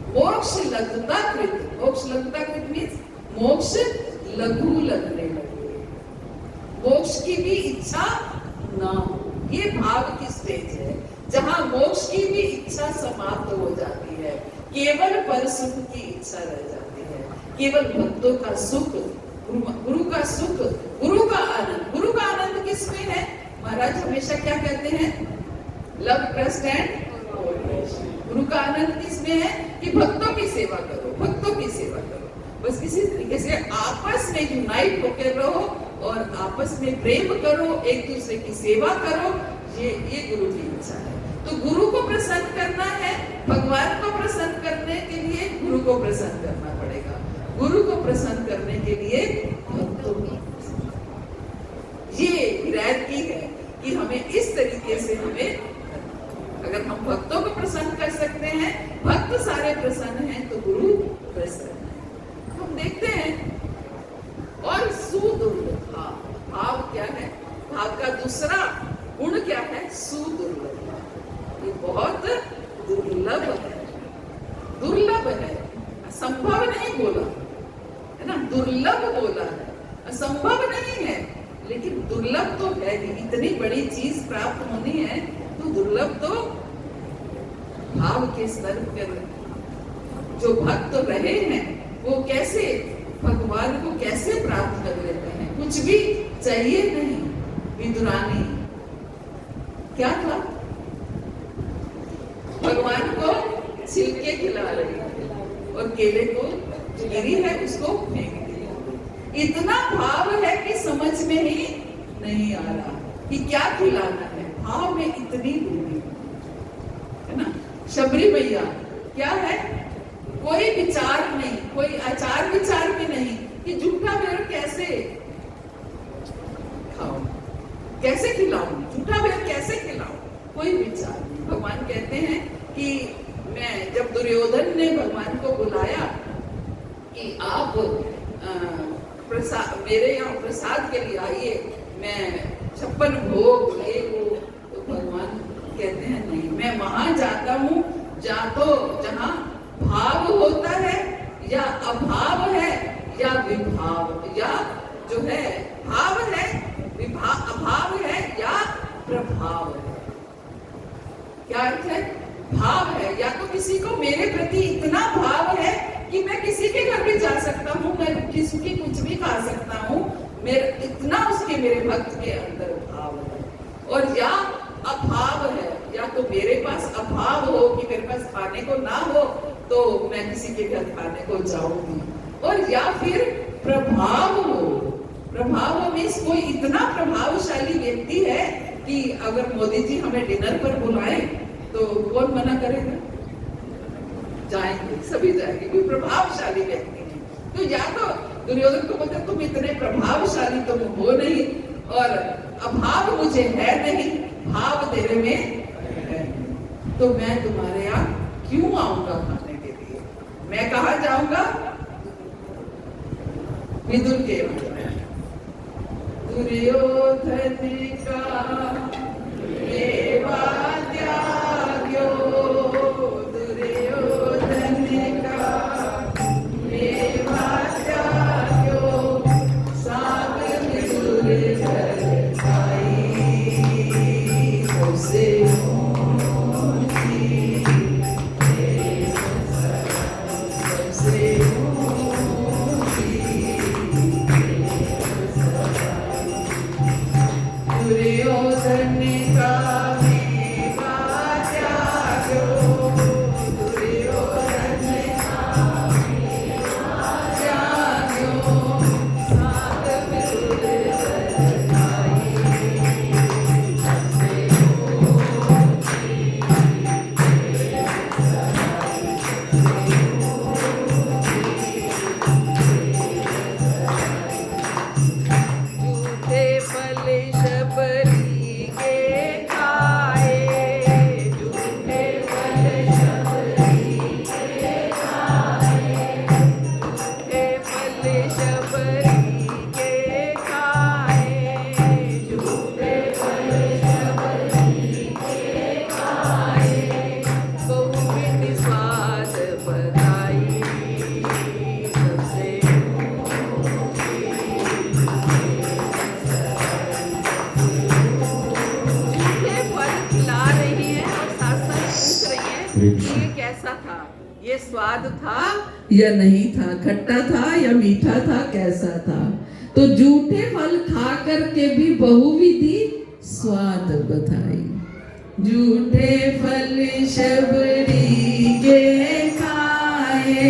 मोक्ष लघुता कृत, मोक्ष लघुता कृत मीन्स मोक्ष लघु लगने लगे, मोक्ष की भी इच्छा ना हो। ये भाव की स्टेज है जहां मोक्ष की भी इच्छा समाप्त हो जाती है, केवल पर सुख की इच्छा रह जाती है। केवल भक्तों का सुख, गुरु का सुख, गुरु का आनंद। गुरु का आनंद किसमें है? महाराज हमेशा क्या कहते हैं? Love, trust and cooperation. गुरु का आनंद किसमें है? कि भक्तों की सेवा करो, भक्तों की सेवा करो। बस इसी तरीके से आपस में यूनाइट होकर रहो और आपस में प्रेम करो, एक दूसरे की सेवा करो। ये गुरु की इच्छा है। तो गुरु को प्रसन्न करना है, भगवान को प्रसन्न करने के लिए गुरु को प्रसन्न करना पड़ेगा। गुरु को प्रसन्न करने के लिए भक्तों को, ये हिदायत है कि हमें इस तरीके से अगर हम भक्तों को प्रसन्न कर सकते हैं, भक्त सारे प्रसन्न हैं, तो गुरु प्रसन्न है। हम देखते हैं। और सुदुर्लभा, भाव क्या है? भाव का दूसरा गुण क्या है? सुदुर्लभा। ये बहुत दुर्लभ है, दुर्लभ है। असंभव नहीं बोला है ना, दुर्लभ बोला है, असंभव नहीं है, लेकिन दुर्लभ तो है ही। इतनी बड़ी चीज प्राप्त होनी है तो दुर्लभ तो भाव के स्तर पर जो भक्त रहे हैं वो कैसे भगवान को कैसे प्राप्त कर लेते हैं? कुछ भी चाहिए नहीं। विदुरानी क्या था? भगवान को छिलके खिला रही है और केले को जो गिरी है उसको फेंक दिया। इतना भाव है कि समझ में ही नहीं आ रहा कि क्या खिलाना है। भाव में इतनी दूरी है ना। शबरी मैया क्या है? कोई विचार नहीं, कोई आचार विचार भी नहीं कि जूठा बेर कैसे खाऊं, कैसे खिलाऊं, जूठा बेर कैसे खिलाऊं, कोई विचार नहीं। भगवान कहते हैं कि जब दुर्योधन ने भगवान को बुलाया कि आप मेरे यहाँ प्रसाद के लिए आइए, मैं 56 भोग ले वो, तो भगवान कहते हैं नहीं, मैं वहां जाता हूँ जहाँ भाव होता है या अभाव है या विभाव, या जो है भाव है, अभाव है या प्रभाव है। क्या अर्थ है? भाव है या तो किसी को मेरे प्रति इतना भाव है कि मैं किसी के घर भी जा सकता हूँ, मैं किसी की कुछ भी खा सकता हूँ, इतना उसके मेरे भक्त के अंदर भाव है। और या अभाव है, या तो मेरे पास अभाव हो कि मेरे पास खाने को ना हो तो मैं किसी के घर खाने को जाऊंगी। और या फिर प्रभाव हो, प्रभाव मीन्स कोई इतना प्रभावशाली व्यक्ति है कि अगर मोदी जी हमें डिनर पर बुलाएं तो कौन मना करेगा? जाएंगे, सभी जाएंगे, क्योंकि प्रभावशाली व्यक्ति है। तो या तो दुर्योधन को बोलते तुम इतने प्रभावशाली तुम हो नहीं और अभाव मुझे है नहीं, भाव तेरे में है, तो मैं तुम्हारे यहाँ क्यों आऊंगा खाने के लिए? मैं कहा जाऊंगा? विदुर के दुर्योधन का त्याग्यो, दुर्योधन का त्याग्यो, साग विदुर घर आई, उसे दुर्योधन ये कैसा था, ये स्वाद था या नहीं था, खट्टा था या मीठा था, कैसा था? तो झूठे फल खा करके भी बहुविधि स्वाद बधाई। झूठे फल शबरी के खाए,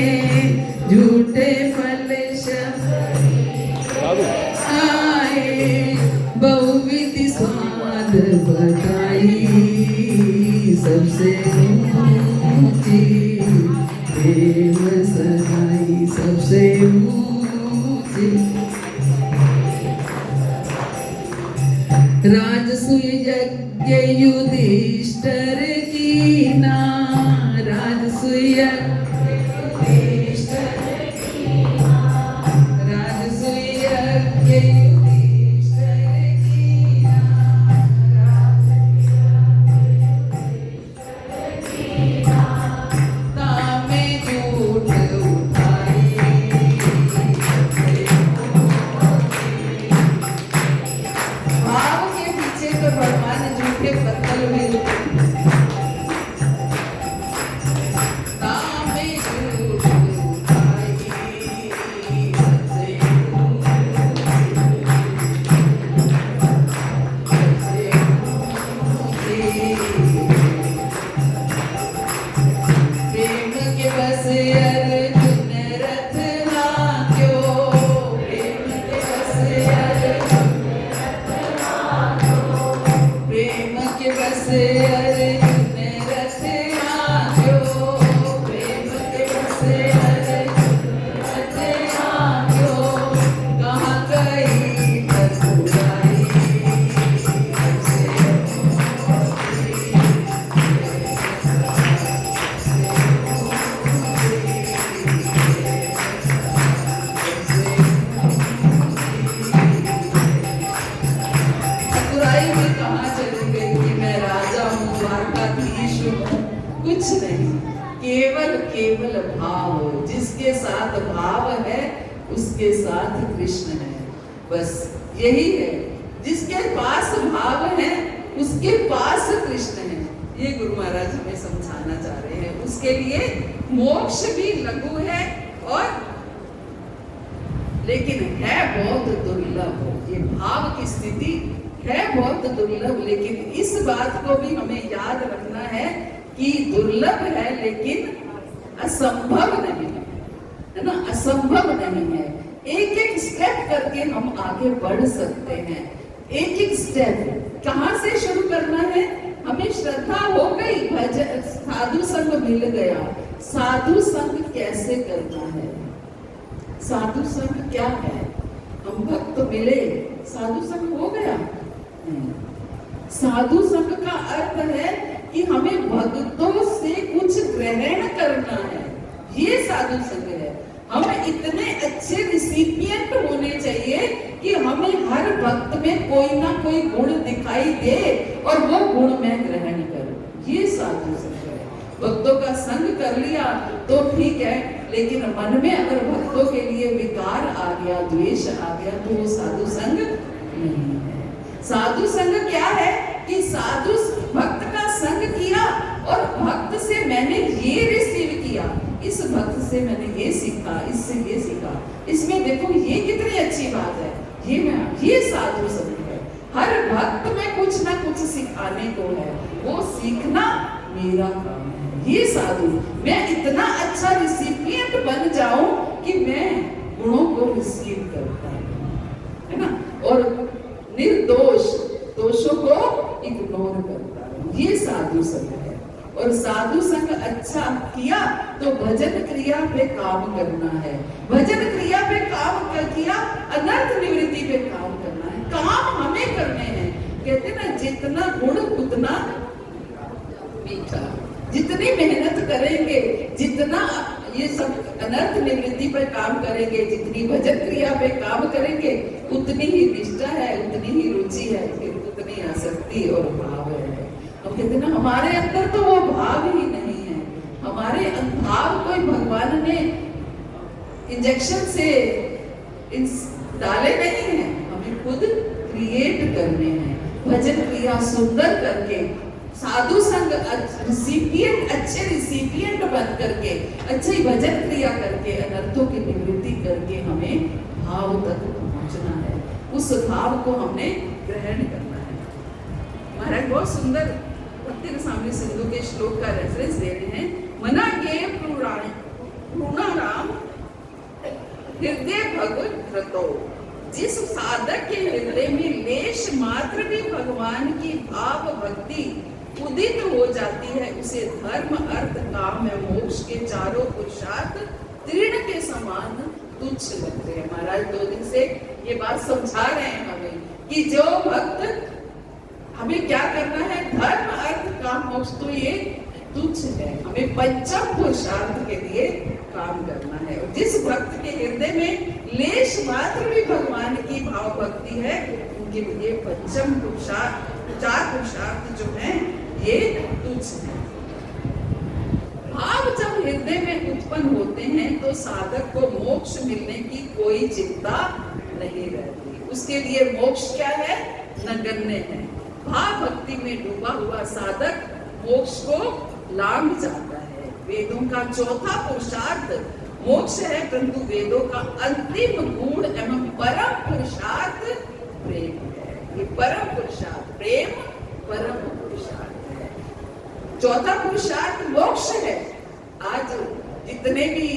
झूठे फल शबरी खाए, बहुविधि स्वाद बधाई। सबसे ऊंची प्रेम सगाई, सबसे ऊंची राजसूय यज्ञ युधिष्ठिर कीना, राजसूय राजसूय यज्ञ युधिष्ठिर कीना, तामे झूठ उठाई। भाव के पीछे तो भगवान झूठे पत्थर में तामे झूठ उठाई। प्रेम के बस अर्जुन रथ हांक्यो, प्रेम के बस अर्जुन, प्रेम के बस अर्जुन रथ हांक्यो, प्रेम के बस अर्जुन रथ हांक्यो। कहाँ गई ठकुराई, ठकुराई भी कहाँ चली गई कि मैं राजा हूँ, द्वारकाधीश हूँ? कुछ नहीं, केवल केवल भाव। जिसके साथ भाव है उसके साथ कृष्ण है, बस यही है। जिसके पास भाव है उसके पास कृष्ण है। ये गुरु महाराज हमें समझाना चाह रहे हैं। उसके लिए मोक्ष भी लघु है और लेकिन है बहुत दुर्लभ। ये भाव की स्थिति है बहुत दुर्लभ, लेकिन इस बात को भी हमें याद रखना है कि दुर्लभ है लेकिन असंभव नहीं है ना, असंभव नहीं है। एक एक स्टेप करके हम आगे बढ़ सकते हैं। एक एक स्टेप कहाँ से शुरू करना है? हमें श्रद्धा हो गई, भजन साधु संग मिल गया। साधु संग कैसे करना है? साधु संग क्या है? हम भक्त मिले, साधु संग हो गया? नहीं। साधु संग का अर्थ है कि हमें भक्तों से कुछ ग्रहण करना है, ये साधु संग है। हमें इतने अच्छे रिसिपिएंट होने चाहिए कि हमें हर भक्त में कोई ना कोई गुण दिखाई दे और वो गुण मैं ग्रहण करूं, ये साधु संग है। भक्तों का संग कर लिया तो ठीक है, लेकिन मन में अगर भक्तों के लिए विकार आ गया, द्वेष आ गया, तो वो साधु संग नहीं है। साधु संग क्या है कि साधु भक्त का संग किया और भक्त से मैंने ये रिसीव किया, इस भक्त से मैंने ये सीखा, इससे ये सीखा, इसमें देखो ये कितनी अच्छी बात है, ये साधु संग है। हर भक्त में कुछ ना कुछ सिखाने को है, वो सीखना मेरा काम है। ये साधु, मैं इतना अच्छा रिसिपिएंट बन जाऊं कि मैं गुणों को रिसीव करता हूं, है ना, और निर्दोष दोषों को इग्नोर करता हूं, ये साधु संग है। और साधु संग अच्छा किया तो भजन क्रिया पे काम करना है। भजन क्रिया पे काम किया, अनर्थ निवृत्ति पे काम करना है। काम हमें करने हैं। कहते ना, जितना गुण उतना मीठा। जितनी मेहनत करेंगे, जितना ये सब अनर्थ निवृत्ति पर काम करेंगे, जितनी भजन क्रिया पे काम करेंगे, उतनी ही निष्ठा है, उतनी ही रुचि है, फिर उतनी आसक्ति और भाव है। हम कहते ना, हमारे अंदर तो वो भाव ही नहीं है। हमारे भाव कोई भगवान ने इंजेक्शन से डाले नहीं है, हमें खुद क्रिएट करने हैं। भजन क्रिया सुंदर करके साधु संग रिसिपिएंट, अच्छे रिसिपिएंट बन करके, अच्छी भजन क्रिया करके, अनर्थों की निवृत्ति करके हमें भाव तक पहुंचना है। उस भाव को हमने ग्रहण करना है। महाराज बहुत सुंदर भक्ति रसामृत सिंधु के श्लोक का रेफरेंस दे रहे हैं। मना के पूर्णाराम हृदय भगवत धृतो, जिस साधक के हृदय में लेश मात्र भी भगवान की भाव भक्ति उदित हो जाती है, उसे धर्म अर्थ काम एवं मोक्ष के चारों पुरुषार्थ तृण के समान तुच्छ लगते हैं। महाराज 2 दिन से ये बात समझा रहे हैं हमें कि जो भक्त, हमें क्या करना है, धर्म अर्थ काम मोक्ष, तो ये तुच्छ है, हमें पंचम पुरुषार्थ के लिए काम करना है। और जिस भक्त के हृदय में लेश मात्र भी भगवान की भाव भक्ति है, उनके लिए पंचम पुरुषार्थ, 4 पुरुषार्थ जो हैं ये तुच्छ है। भाव जब हृदय में उत्पन्न होते हैं तो साधक को मोक्ष मिलने की कोई चिंता नहीं रहती। उसके लिए मोक्ष क्या है, नगण्य है। भाव भक्ति में डूबा हुआ साधक मोक्ष को लांघ जाता है। वेदों का चौथा पुरुषार्थ मोक्ष है, परंतु वेदों का अंतिम गुण एवं परम पुरुषार्थ प्रेम है। ये परम पुरुषार्थ प्रेम परम पुरुषार्थ है। चौथा पुरुषार्थ मोक्ष है। आज जितने भी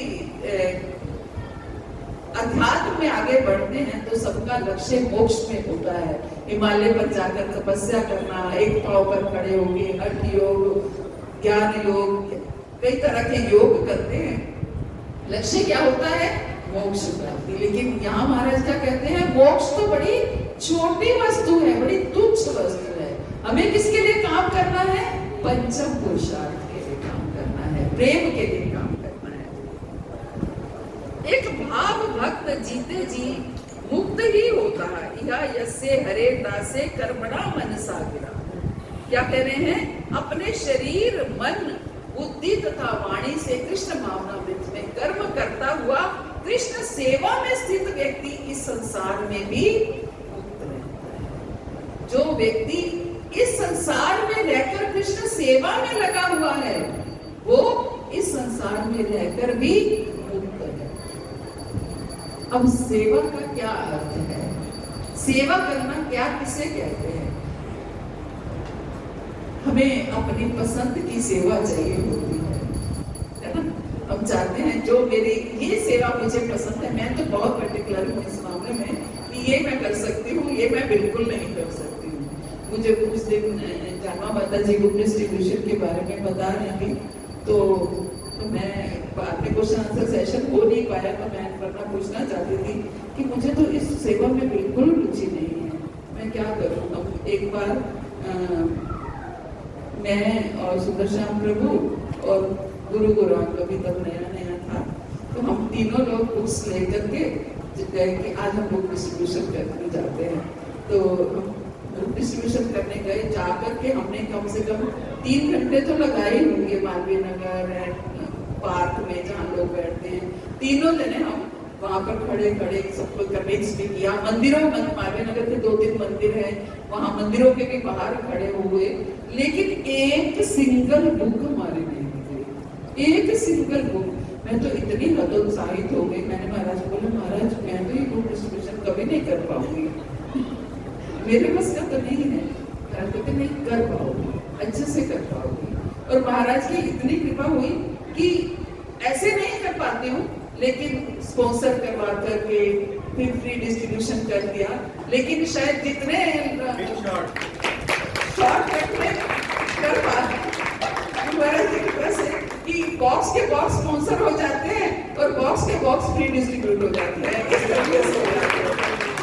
अध्यात्म में आगे बढ़ते हैं तो सबका लक्ष्य मोक्ष में होता है। हिमालय पर जाकर तपस्या करना, एक पांव पर खड़े होके हठ योग, ज्ञान योग, कई तरह के योग करते हैं। लक्ष्य क्या होता है, मोक्ष प्राप्ति। लेकिन यहाँ महाराज क्या कहते हैं, मोक्ष तो बड़ी छोटी वस्तु है, बड़ी तुच्छ वस्तु है। हमें किसके लिए काम करना है, पंचम पुरुषार्थ के लिए काम करना है, प्रेम के लिए काम करना है। एक भाव भक्त जीते जी मुक्त ही होता है। यह यस्य हरे दासे कर्मणा मनसा गिरा। क्या कह रहे हैं, अपने शरीर, मन, बुद्धि तथा वाणी से कृष्ण भावनामृत में कर्म करता हुआ कृष्ण सेवा में स्थित व्यक्ति इस संसार में भी मुक्त रहता है। जो व्यक्ति इस संसार में रहकर कृष्ण सेवा में लगा हुआ है, वो इस संसार में रहकर भी मुक्त है। अब सेवा का क्या अर्थ है, सेवा करना क्या किसे कहते हैं? हमें अपनी पसंद की सेवा चाहिए होती है ना। हम चाहते हैं जो मेरी ये सेवा मुझे पसंद है, मैं तो बहुत पर्टिकुलर हूँ इस मामले में कि ये मैं कर सकती हूँ, ये मैं बिल्कुल नहीं कर सकती हूँ। मुझे कुछ दिन जामा माता जी ग्रुप डिस्ट्रीब्यूशन के बारे में बता रही थी, तो मैं अपने क्वेश्चन आंसर सेशन हो नहीं पाया, तो मैं वरना पूछना चाहती थी कि मुझे तो इस सेवा में बिल्कुल रुचि नहीं है, मैं क्या करूँ। अब एक बार मैं और सुदर्शन प्रभु और गुरु गोरांग अभी तब नया नया था, तो हम तीनों लोग बुक्स लेकर के गए कि आज हम बुक डिस्ट्रीब्यूशन करने जाते हैं। तो बुक डिस्ट्रीब्यूशन करने गए, जाकर के हमने कम से कम 3 घंटे तो लगाए होंगे मालवीय नगर पार्क में जहाँ लोग बैठते हैं। तीनों जने हम वहाँ पर खड़े खड़े सबको कन्विंस भी किया। मंदिरों में मालवीय नगर के 2-3 मंदिर हैं, वहाँ मंदिरों के भी बाहर खड़े हुए, लेकिन एक सिंगल बुक हमारे नहीं मिली, एक सिंगल बुक। मैं तो इतनी हतोत्साहित हो गई, मैंने महाराज को बोला, महाराज मैं तो ये बुक डिस्ट्रीब्यूशन कभी नहीं कर पाऊंगी, मेरे पास का तो नहीं है। कहते नहीं कर पाओगी, अच्छे से कर पाओगी। और महाराज की इतनी कृपा हुई कि ऐसे नहीं कर पाती हूँ, लेकिन स्पॉन्सर करवा करके फिर फ्री डिस्ट्रीब्यूशन कर दिया। लेकिन शायद जितने शॉर्टकट में कर पाते कि बॉक्स के बॉक्स स्पॉन्सर हो जाते हैं और बॉक्स के बॉक्स फ्री डिस्ट्रीब्यूट हो जाते हैं, इस तरीके से हो जाते हैं।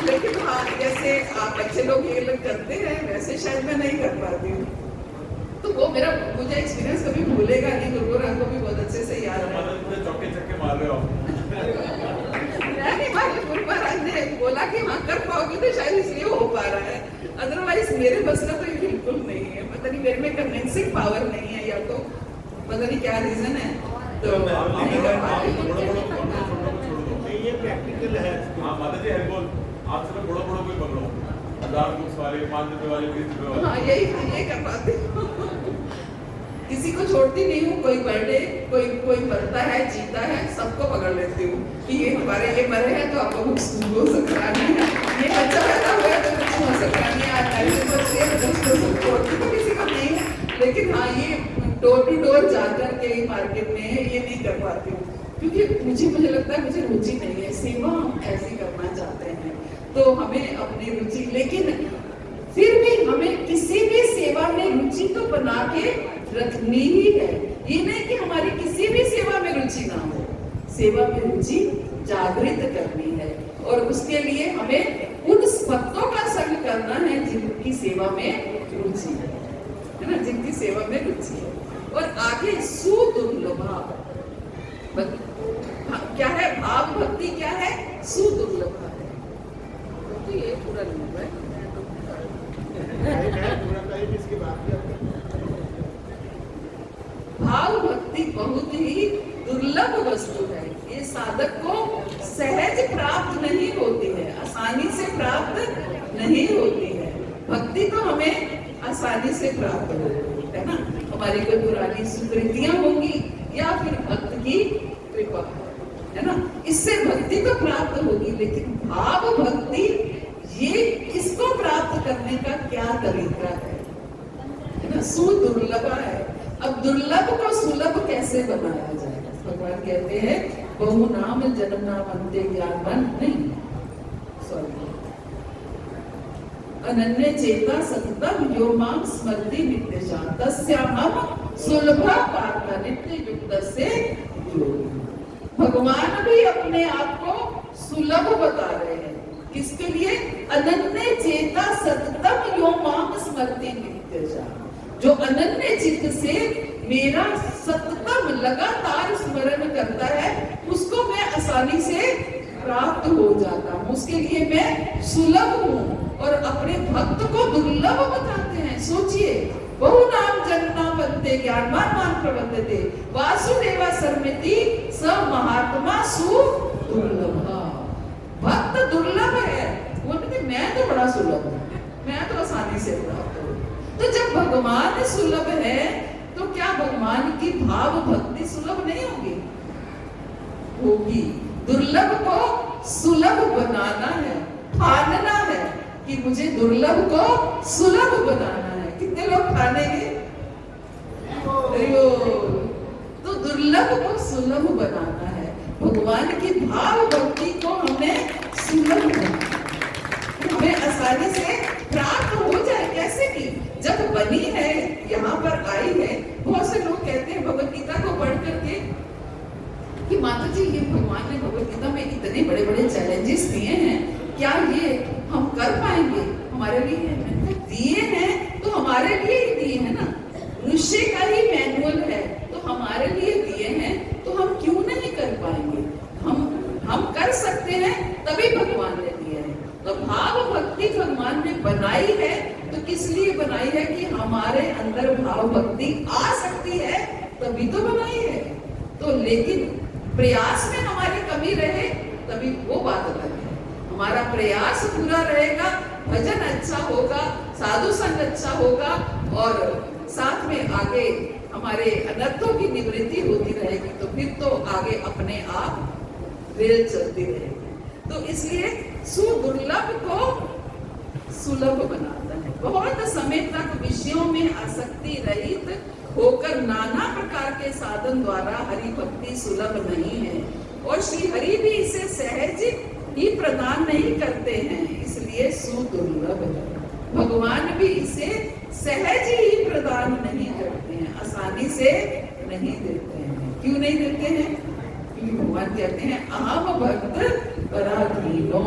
लेकिन हाँ, जैसे आप अच्छे लोग ये लोग करते हैं वैसे शायद मैं नहीं कर पाती हूँ। तो वो मेरा मुझे एक्सपीरियंस कभी भूलेगा नहीं। गुरु गोरांग को भी बहुत अच्छे से याद है। चौके छक्के मार रहे हो नहीं, गुरु महाराज ने बोला कि हाँ कर पाओगे, तो शायद इसलिए हो पा रहा है, अदरवाइज मेरे बस का तो बिल्कुल नहीं है। पता नहीं मेरे में कन्विंसिंग पावर नहीं है, या तो पता नहीं क्या रीजन है, तो नहीं कर पाती। ये प्रैक्टिकल है। हाँ माता जी, बोल आप सब बड़ो कोई पकड़ो, 1000 बुक्स वाले, 5 रुपए वाले, 20 रुपए वाले। हाँ यही कर पाते। किसी को छोड़ती नहीं हूँ। कोई बर्थडे, कोई मरता है, जीता है, सबको पकड़ लेती हूँ कि ये हमारे ये मरे हैं तो आपको कुछ हो सकता नहीं है, ये बच्चा पैदा हुआ है तो कुछ हो सकता नहीं है, तो किसी को नहीं है। लेकिन हाँ, ये डोर टू डोर जाकर के मार्केट में ये नहीं कर पाती हूँ, क्योंकि मुझे लगता है मुझे रुचि नहीं है। सेवा हम ऐसी करना चाहते हैं तो हमें अपनी रुचि, लेकिन फिर भी हमें किसी भी सेवा में रुचि तो बना के रखनी ही है। ये नहीं कि हमारी किसी भी सेवा में रुचि ना हो, सेवा में रुचि जागृत करनी है और उसके लिए हमें उन भक्तों का संग करना है जिनकी सेवा में रुचि है ना, जिनकी सेवा में रुचि है। और आगे सुदुर्लभा क्या है, भाव भक्ति क्या है, सुदुर्लभा है। तो ये पूरा नहीं है, भाव भक्ति बहुत ही दुर्लभ वस्तु है। ये साधक को सहज प्राप्त नहीं होती है, आसानी से प्राप्त नहीं होती है। भक्ति तो हमें आसानी से प्राप्त होती है ना, हमारी कोई पुरानी सुकृतियां होंगी या फिर भक्त की कृपा है ना, इससे भक्ति तो प्राप्त होगी। लेकिन भाव भक्ति, ये इसको प्राप्त करने का क्या तरीका है ना, सुदुर्लभ है। अब दुर्लभ को सुलभ कैसे बनाया जाए? भगवान कहते हैं बहु नाम जन्म नाम अंत्य ज्ञान नहीं, सॉरी, अनन्य चेता सततम यो मां स्मरति नित्यशा तस्याहं सुलभा पार्थ नित्य युक्त से योगी। भगवान भी अपने आप को सुलभ बता रहे हैं, किसके लिए? अनन्य चेता सततम यो मां स्मरति नित्यशा, जो अनन्य चित्त से मेरा सततम लगातार स्मरण करता है, उसको मैं आसानी से प्राप्त हो जाता हूँ, उसके लिए मैं सुलभ हूँ। और अपने भक्त को दुर्लभ बताते हैं। सोचिए, बहु नाम जन्म बनते ज्ञानवान मान प्रबंधते वासुदेवा सर्मिति स महात्मा सुदुर्लभा। भक्त दुर्लभ है, वो कहते मैं तो बड़ा सुलभ हूँ, मैं तो आसानी से प्राप्त हूँ। तो जब भगवान सुलभ है तो क्या भगवान की भाव भक्ति सुलभ नहीं होगी? होगी। दुर्लभ को सुलभ बनाना है, ठानना है कि मुझे दुर्लभ को सुलभ बनाना है। कितने लोग ठानेंगे? तो दुर्लभ को सुलभ बनाना है, भगवान की भाव भक्ति को हमें सुलभ बनाना, हमें आसानी से प्राप्त हो जाए। कैसे की जब बनी है, यहाँ पर आई है, बहुत से लोग कहते हैं भगवत गीता को पढ़ करके कि माता जी ये भगवान ने भगवत गीता में इतने बड़े बड़े चैलेंजेस दिए हैं, क्या ये हम कर पाएंगे? हमारे लिए दिए हैं तो हमारे लिए ही दिए हैं ना, ऋषि का ही मैनुअल है तो हमारे लिए दिए हैं, तो हम क्यों नहीं कर पाएंगे? हम कर सकते हैं, तभी भगवान ने दिए हैं। तो भाव भक्ति भगवान ने बनाई है, तो किस लिए बनाई है? कि हमारे अंदर भाव भक्ति आ सकती है, तभी तो बनाई है। तो लेकिन प्रयास में हमारी कमी रहे तभी वो बात अलग है। हमारा प्रयास पूरा रहेगा, भजन अच्छा होगा, साधु संग अच्छा होगा और साथ में आगे हमारे अनर्थों की निवृत्ति होती रहेगी, तो फिर तो आगे अपने आप रेल चलती रहेगी। तो इसलिए सुदुर्लभ को सुलभ बनाता है। बहुत समय तक विषयों में आसक्ति रहित होकर नाना प्रकार के साधन द्वारा हरि भक्ति सुलभ नहीं है, और श्री हरि भी इसे सहज ही प्रदान नहीं करते हैं, इसलिए सुदुर्लभ है। भगवान भी इसे सहज ही प्रदान नहीं करते हैं, आसानी से नहीं देते हैं। क्यों नहीं देते हैं? क्योंकि भगवान कहते हैं अहम भक्त पराधीनो,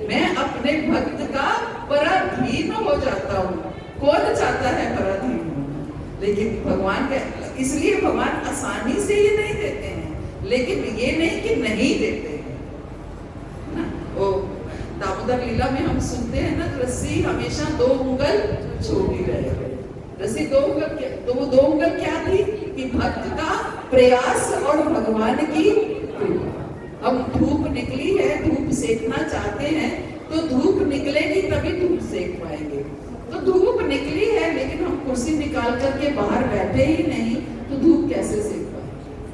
मैं अपने भक्त का पराधीन हो जाता हूँ। कौन चाहता है पराधीन होना? लेकिन भगवान का, इसलिए भगवान आसानी से ये नहीं देते हैं, लेकिन ये नहीं कि नहीं देते हैं ना। वो दामोदर लीला में हम सुनते हैं ना, रस्सी हमेशा 2 उंगल छोटी रहे। रस्सी 2 उंगल क्या, तो वो 2 उंगल क्या थी? कि भक्त का प्रयास और भगवान की कृपा। अब धूप निकली है, धूप सेकना चाहते हैं तो धूप निकलेगी तभी धूप सेक पाएंगे। तो धूप निकली है लेकिन हम कुर्सी निकाल करके बाहर बैठे ही नहीं, तो धूप कैसे सेक पाए?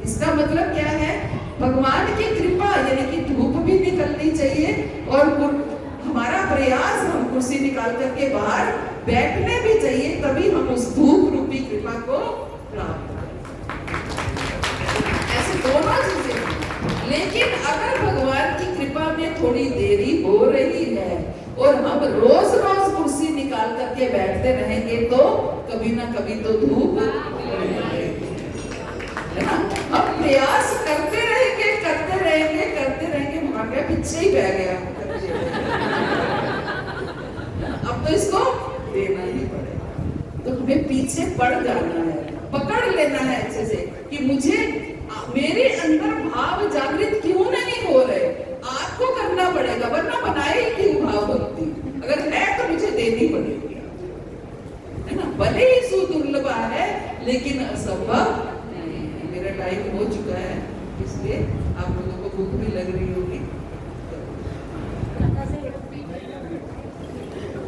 इसका मतलब क्या है? भगवान की कृपा, यानी कि धूप भी निकलनी चाहिए और हमारा प्रयास, हम कुर्सी निकाल करके बाहर बैठने भी चाहिए, तभी हम उस धूप रूपी कृपा को प्राप्त करें। ऐसे दोनों चीजें। लेकिन अगर भगवान की कृपा में थोड़ी देरी हो रही है और हम रोज रोज कुर्सी निकाल करके बैठते रहेंगे तो कभी ना कभी तो धूप है ना। हम प्रयास करते रहेंगे करते रहेंगे करते रहेंगे, वहां गया पीछे ही बह गया, अब तो इसको देना ही पड़ेगा। तो हमें पीछे पड़ जाना है, पकड़ लेना है अच्छे से कि मुझे, मेरे अंदर भाव जागृत क्यों नहीं हो रहे, आपको करना पड़ेगा, वरना बनाए क्यों भाव भक्ति? अगर है तो मुझे देनी पड़ेगी, है ना। भले ही सुदुर्लभ है लेकिन असंभव नहीं है। मेरा टाइम हो चुका है, इसलिए आप लोगों को भूख भी लग रही होगी,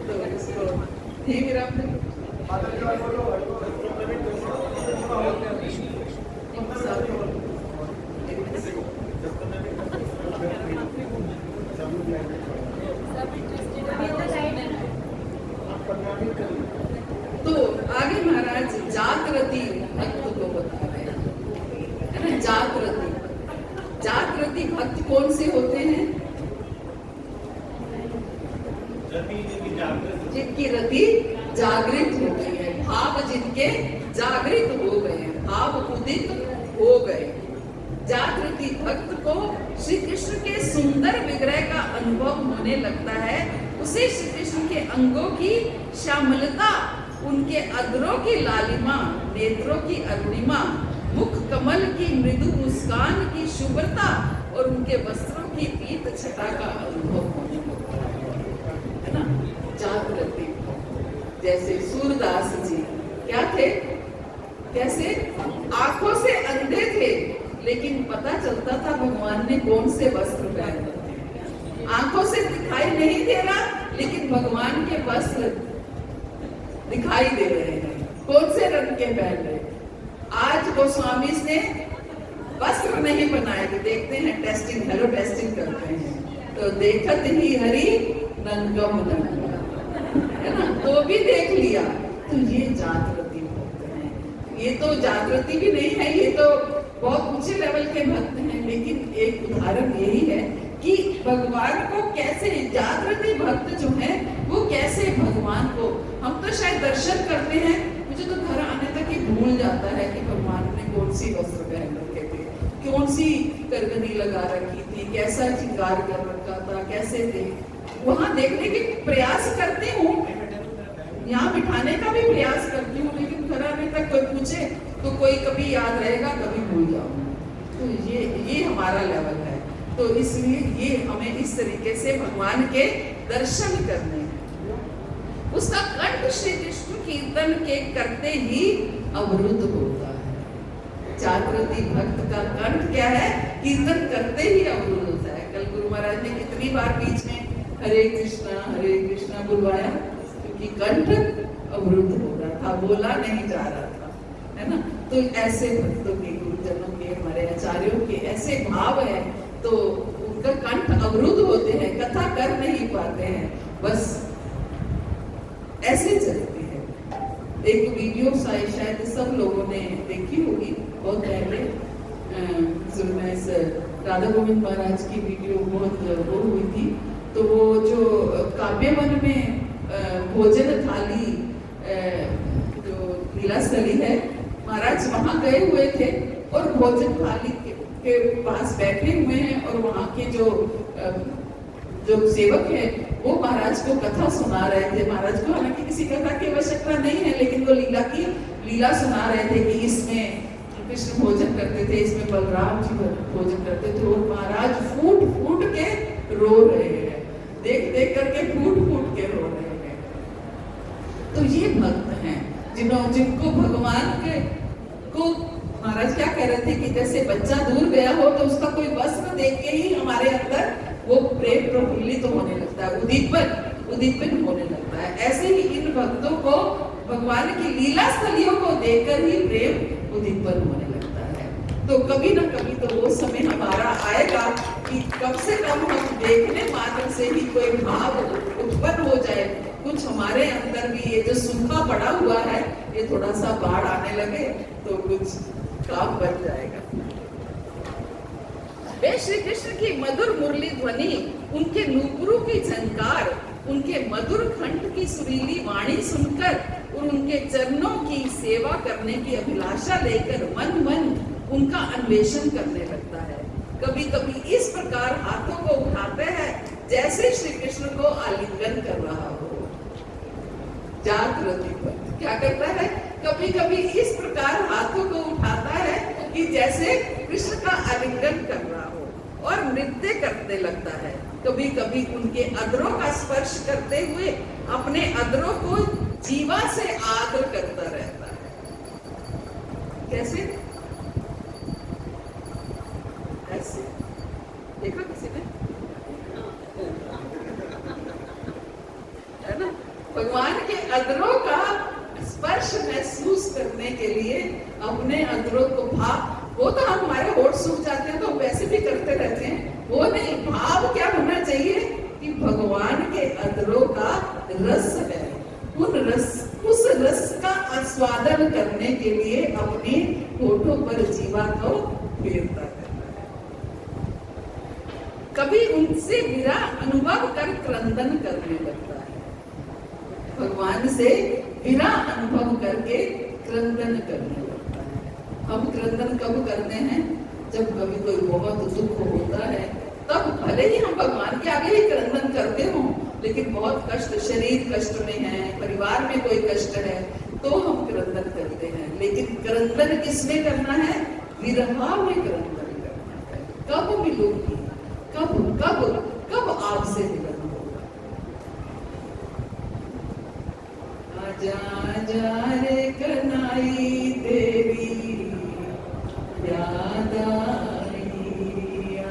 तो इसको ठीक है। तो आगे महाराज जागृति भक्त को बता रहे हैं, है ना। जागृति भक्त कौन से होते हैं? जिनकी रति जागृत हो गई है, भाव जिनके जागृत हो गए हैं, भाव उदित हो गए। जागृति भक्त को श्री कृष्ण के सुंदर विग्रह का अनुभव होने लगता है, उसे श्री कृष्ण के अंगों की श्यामलता, उनके अधरों की लालिमा, नेत्रों की अरुणिमा, मुख कमल की मृदु मुस्कान की शुभ्रता और उनके वस्त्रों की पीत छटा का अनुभव होने लगता है ना। जागृति, जैसे सूरदास जी क्या थे, कैसे आंखों से अंधे थे लेकिन पता चलता था भगवान ने कौन से वस्त्र पहने थे। आंखों से दिखाई नहीं दे रहा लेकिन भगवान के वस्त्र दिखाई दे रहे हैं, कौन से रंग के पहन रहे। आज गोस्वामी ने वस्त्र नहीं बनाए, तो देखते हैं टेस्टिंग, हेलो टेस्टिंग करते हैं, तो देखत ही हरि नंगम नंगा, है ना, तो भी देख लिया। तो ये जागृति भक्त हैं। ये तो जागृति भी नहीं है, ये तो बहुत ऊंचे लेवल के भक्त हैं। लेकिन एक उदाहरण यही है कि भगवान को कैसे, जागृति भक्त जो है वो कैसे भगवान को, हम तो शायद दर्शन करते हैं, मुझे तो घर आने तक ही भूल जाता है कि भगवान ने कौन सी वस्त्र पहन रखे थे, कौन सी करगनी लगा रखी थी, कैसा श्रृंगार कर रखा था, कैसे थे। वहां देखने के प्रयास करती हूँ, यहाँ बिठाने का भी प्रयास करती हूँ, लेकिन घर आने तक कोई पूछे तो कोई कभी याद रहेगा, कभी भूल जाऊंगा। तो ये हमारा लेवल है। तो इसलिए ये हमें इस तरीके से भगवान के दर्शन करने हैं। उसका कंठ श्री कृष्ण कीर्तन के करते ही अवरुद्ध होता है। जागृति भक्त का कंठ क्या है? कीर्तन करते ही अवरुद्ध होता है। कल गुरु महाराज ने कितनी बार बीच में हरे कृष्णा बुलवाया, क्योंकि कंठ अवरुद्ध हो रहा था, बोला नहीं जा रहा था, है ना। तो ऐसे भक्तों के, गुरुजनों के, हमारे आचार्यों के ऐसे भाव है, तो उनका कंठ अवरुद्ध होते हैं, कथा कर नहीं पाते हैं, बस ऐसे चलती है। एक वीडियो शायद सब लोगों ने देखी होगी, बहुत पहले राधा गोविंद महाराज की वीडियो बहुत वो हुई थी। तो वो जो काव्यवन में भोजन थाली जो लीला स्थली है, महाराज वहां गए हुए थे और भोजन थाली के पास बैठे हुए हैं, और वहां के जो सेवक है वो महाराज को कथा सुना रहे थे। महाराज को हालांकि किसी कथा की आवश्यकता नहीं है, लेकिन वो लीला सुना रहे थे कि इसमें कृष्ण भोजन करते थे, इसमें बलराम जी भोजन करते थे, और महाराज फूट फूट के रो रहे हैं, देख देख करके फूट फूट के रो रहे हैं। तो ये भक्त हैं जिनको भगवान के को महाराज क्या कह रहे थे कि जैसे बच्चा दूर गया हो तो उसका कोई वस्त्र देख के ही हमारे अंदर वो प्रेम प्रफुल्लित होने लगता है, उद्दीपन होने लगता है। ऐसे ही इन भक्तों को भगवान की लीला स्थलियों को देखकर ही प्रेम उद्दीपन होने लगता है। तो कभी ना कभी तो वो समय हमारा आएगा कि कम से कम हम देखने मात्र से ही कोई भाव उत्पन्न हो जाए, कुछ हमारे अंदर भी ये जो सूखा पड़ा हुआ है ये थोड़ा सा बाढ़ आने लगे तो कुछ काम बन जाएगा। वे श्री कृष्ण की मधुर मुरली ध्वनि, उनके नूपुरों की झंकार, उनके मधुर कंठ की सुरीली वाणी सुनकर और उनके चरणों की सेवा करने की अभिलाषा लेकर मन मन उनका अन्वेषण करने लगता है। कभी कभी इस प्रकार हाथों को उठाते हैं जैसे श्री कृष्ण को आलिंगन कर रहा हो। जागृति पर क्या करता है, कभी कभी इस प्रकार हाथों को उठाता है कि जैसे कृष्ण का आलिंगन कर रहा हो और नृत्य करने लगता है। कभी कभी उनके अधरों का स्पर्श करते हुए अपने अधरों को जीवा से आदर करता रहता है। कैसे? ऐसे देखा किसी ने? है ना? भगवान के अधरों का स्पर्श महसूस करने के लिए अपने अधरों को भाव, वो तो हमारे होठ सूख जाते हैं तो वैसे भी करते रहते हैं, वो नहीं, भाव क्या होना चाहिए कि भगवान के अधरों का रस है, उस रस का आस्वादन करने के लिए अपने होठों पर जीवा को फेरता करता है। कभी उनसे विरह अनुभव कर क्रंदन करने लगता है। भगवान से विरह अनुभव करके क्रंदन करने लगता है। हम क्रंदन कब करते हैं? जब कभी कोई बहुत दुख होता है, तब भले ही हम भगवान के आगे ही क्रंदन करते हो, लेकिन बहुत कष्ट, शरीर कष्ट में है, परिवार में कोई कष्ट है, तो हम क्रंदन करते हैं। लेकिन क्रंदन किसमें करना है? विरह में क्रंदन करना है। कब मिलूंगी, कब कब कब आपसे मिलन होगा। आजा आजा रे कनाई तेरी याद आई,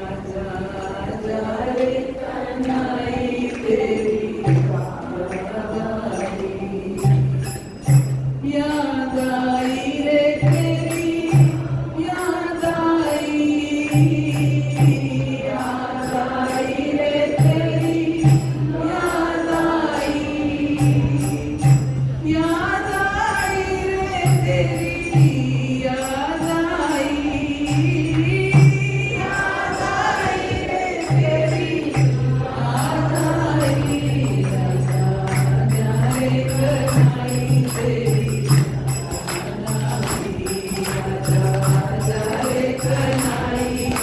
आजा आजा रे कनाई तेरी याद आई रे तेरी याद आई, याद आई रे तेरी याद आई, याद आई रे तेरी याद आई, याद आई रे तेरी याद आई, आजा आजा रे कनाई तेरी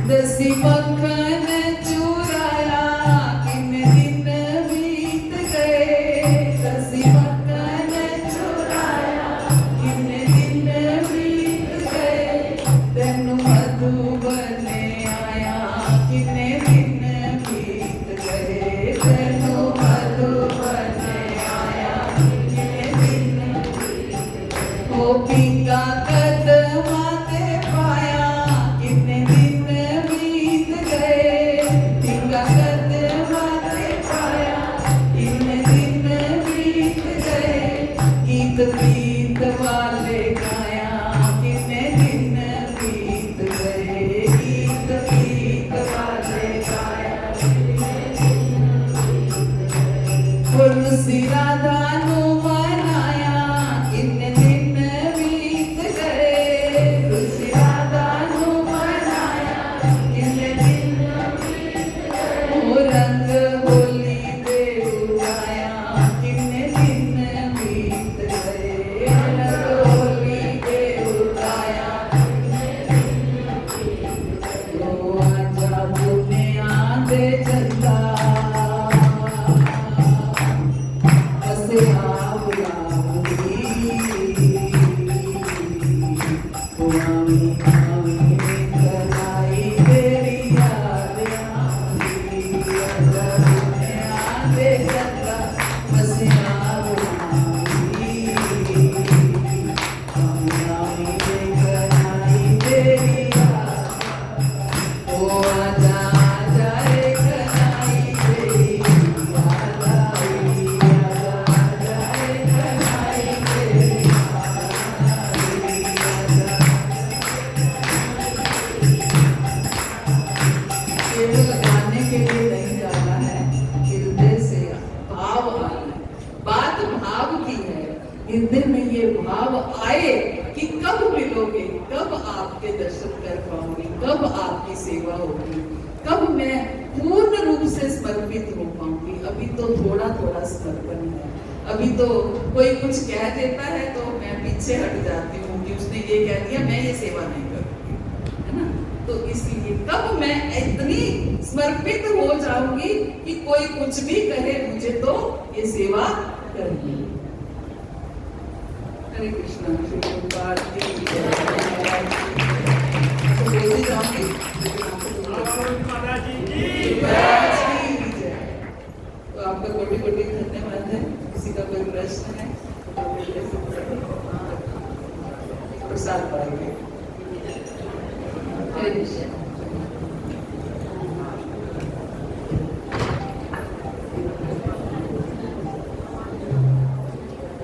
दसी मक्खन चुराया किन दिन बीत गए, दसी मक्खन चुराया किन दिन बीत गए, तेनु मधुबन आया किन दिन बीत गए, तेनु मधुबन आया किन दिन बीत गए, ओ पीका कदमा ते पाया किन दिन बीत गए, पीका कदमा ते पाया किन दिन बीत गए, गीत गीत वाले गाया किन दिन बीत गए, गीत गीत वाले गाया तुलसी राधा नु मनाया किन दिन बीत गए, तुलसी राधा नु मनाया किन दिन बीत गए, ओ रंग होली दे उड़ाया किन दिन बीत गए, रंग होली दे उड़ाया ओ आजा दुनिया दे चंदा बसे आप लाऊंगी, पुरानी आमी कलाई तेरी याद आऊंगी, आजा दुनिया दे मिलोगे, कब आपके दर्शन कर पाऊंगी, कब आपकी सेवा होगी, कब मैं पूर्ण रूप से समर्पित हो पाऊंगी। अभी तो थोड़ा थोड़ा समर्पण है, अभी तो कोई कुछ कह देता है तो मैं पीछे हट जाती हूँ कि उसने ये कह दिया, मैं ये सेवा नहीं करूँगी, है ना। तो इसलिए कब मैं इतनी समर्पित हो जाऊंगी कि कोई कुछ भी कहे, मुझे तो ये सेवा करनी। हरे कृष्णा। श्री प्रभुपाद की जय। तो बोलती जाऊंगी माता जी की जय। तो आपका कोटि कोटि धन्यवाद है। किसी का कोई प्रश्न है प्रसाद पाएंगे। हरे कृष्ण।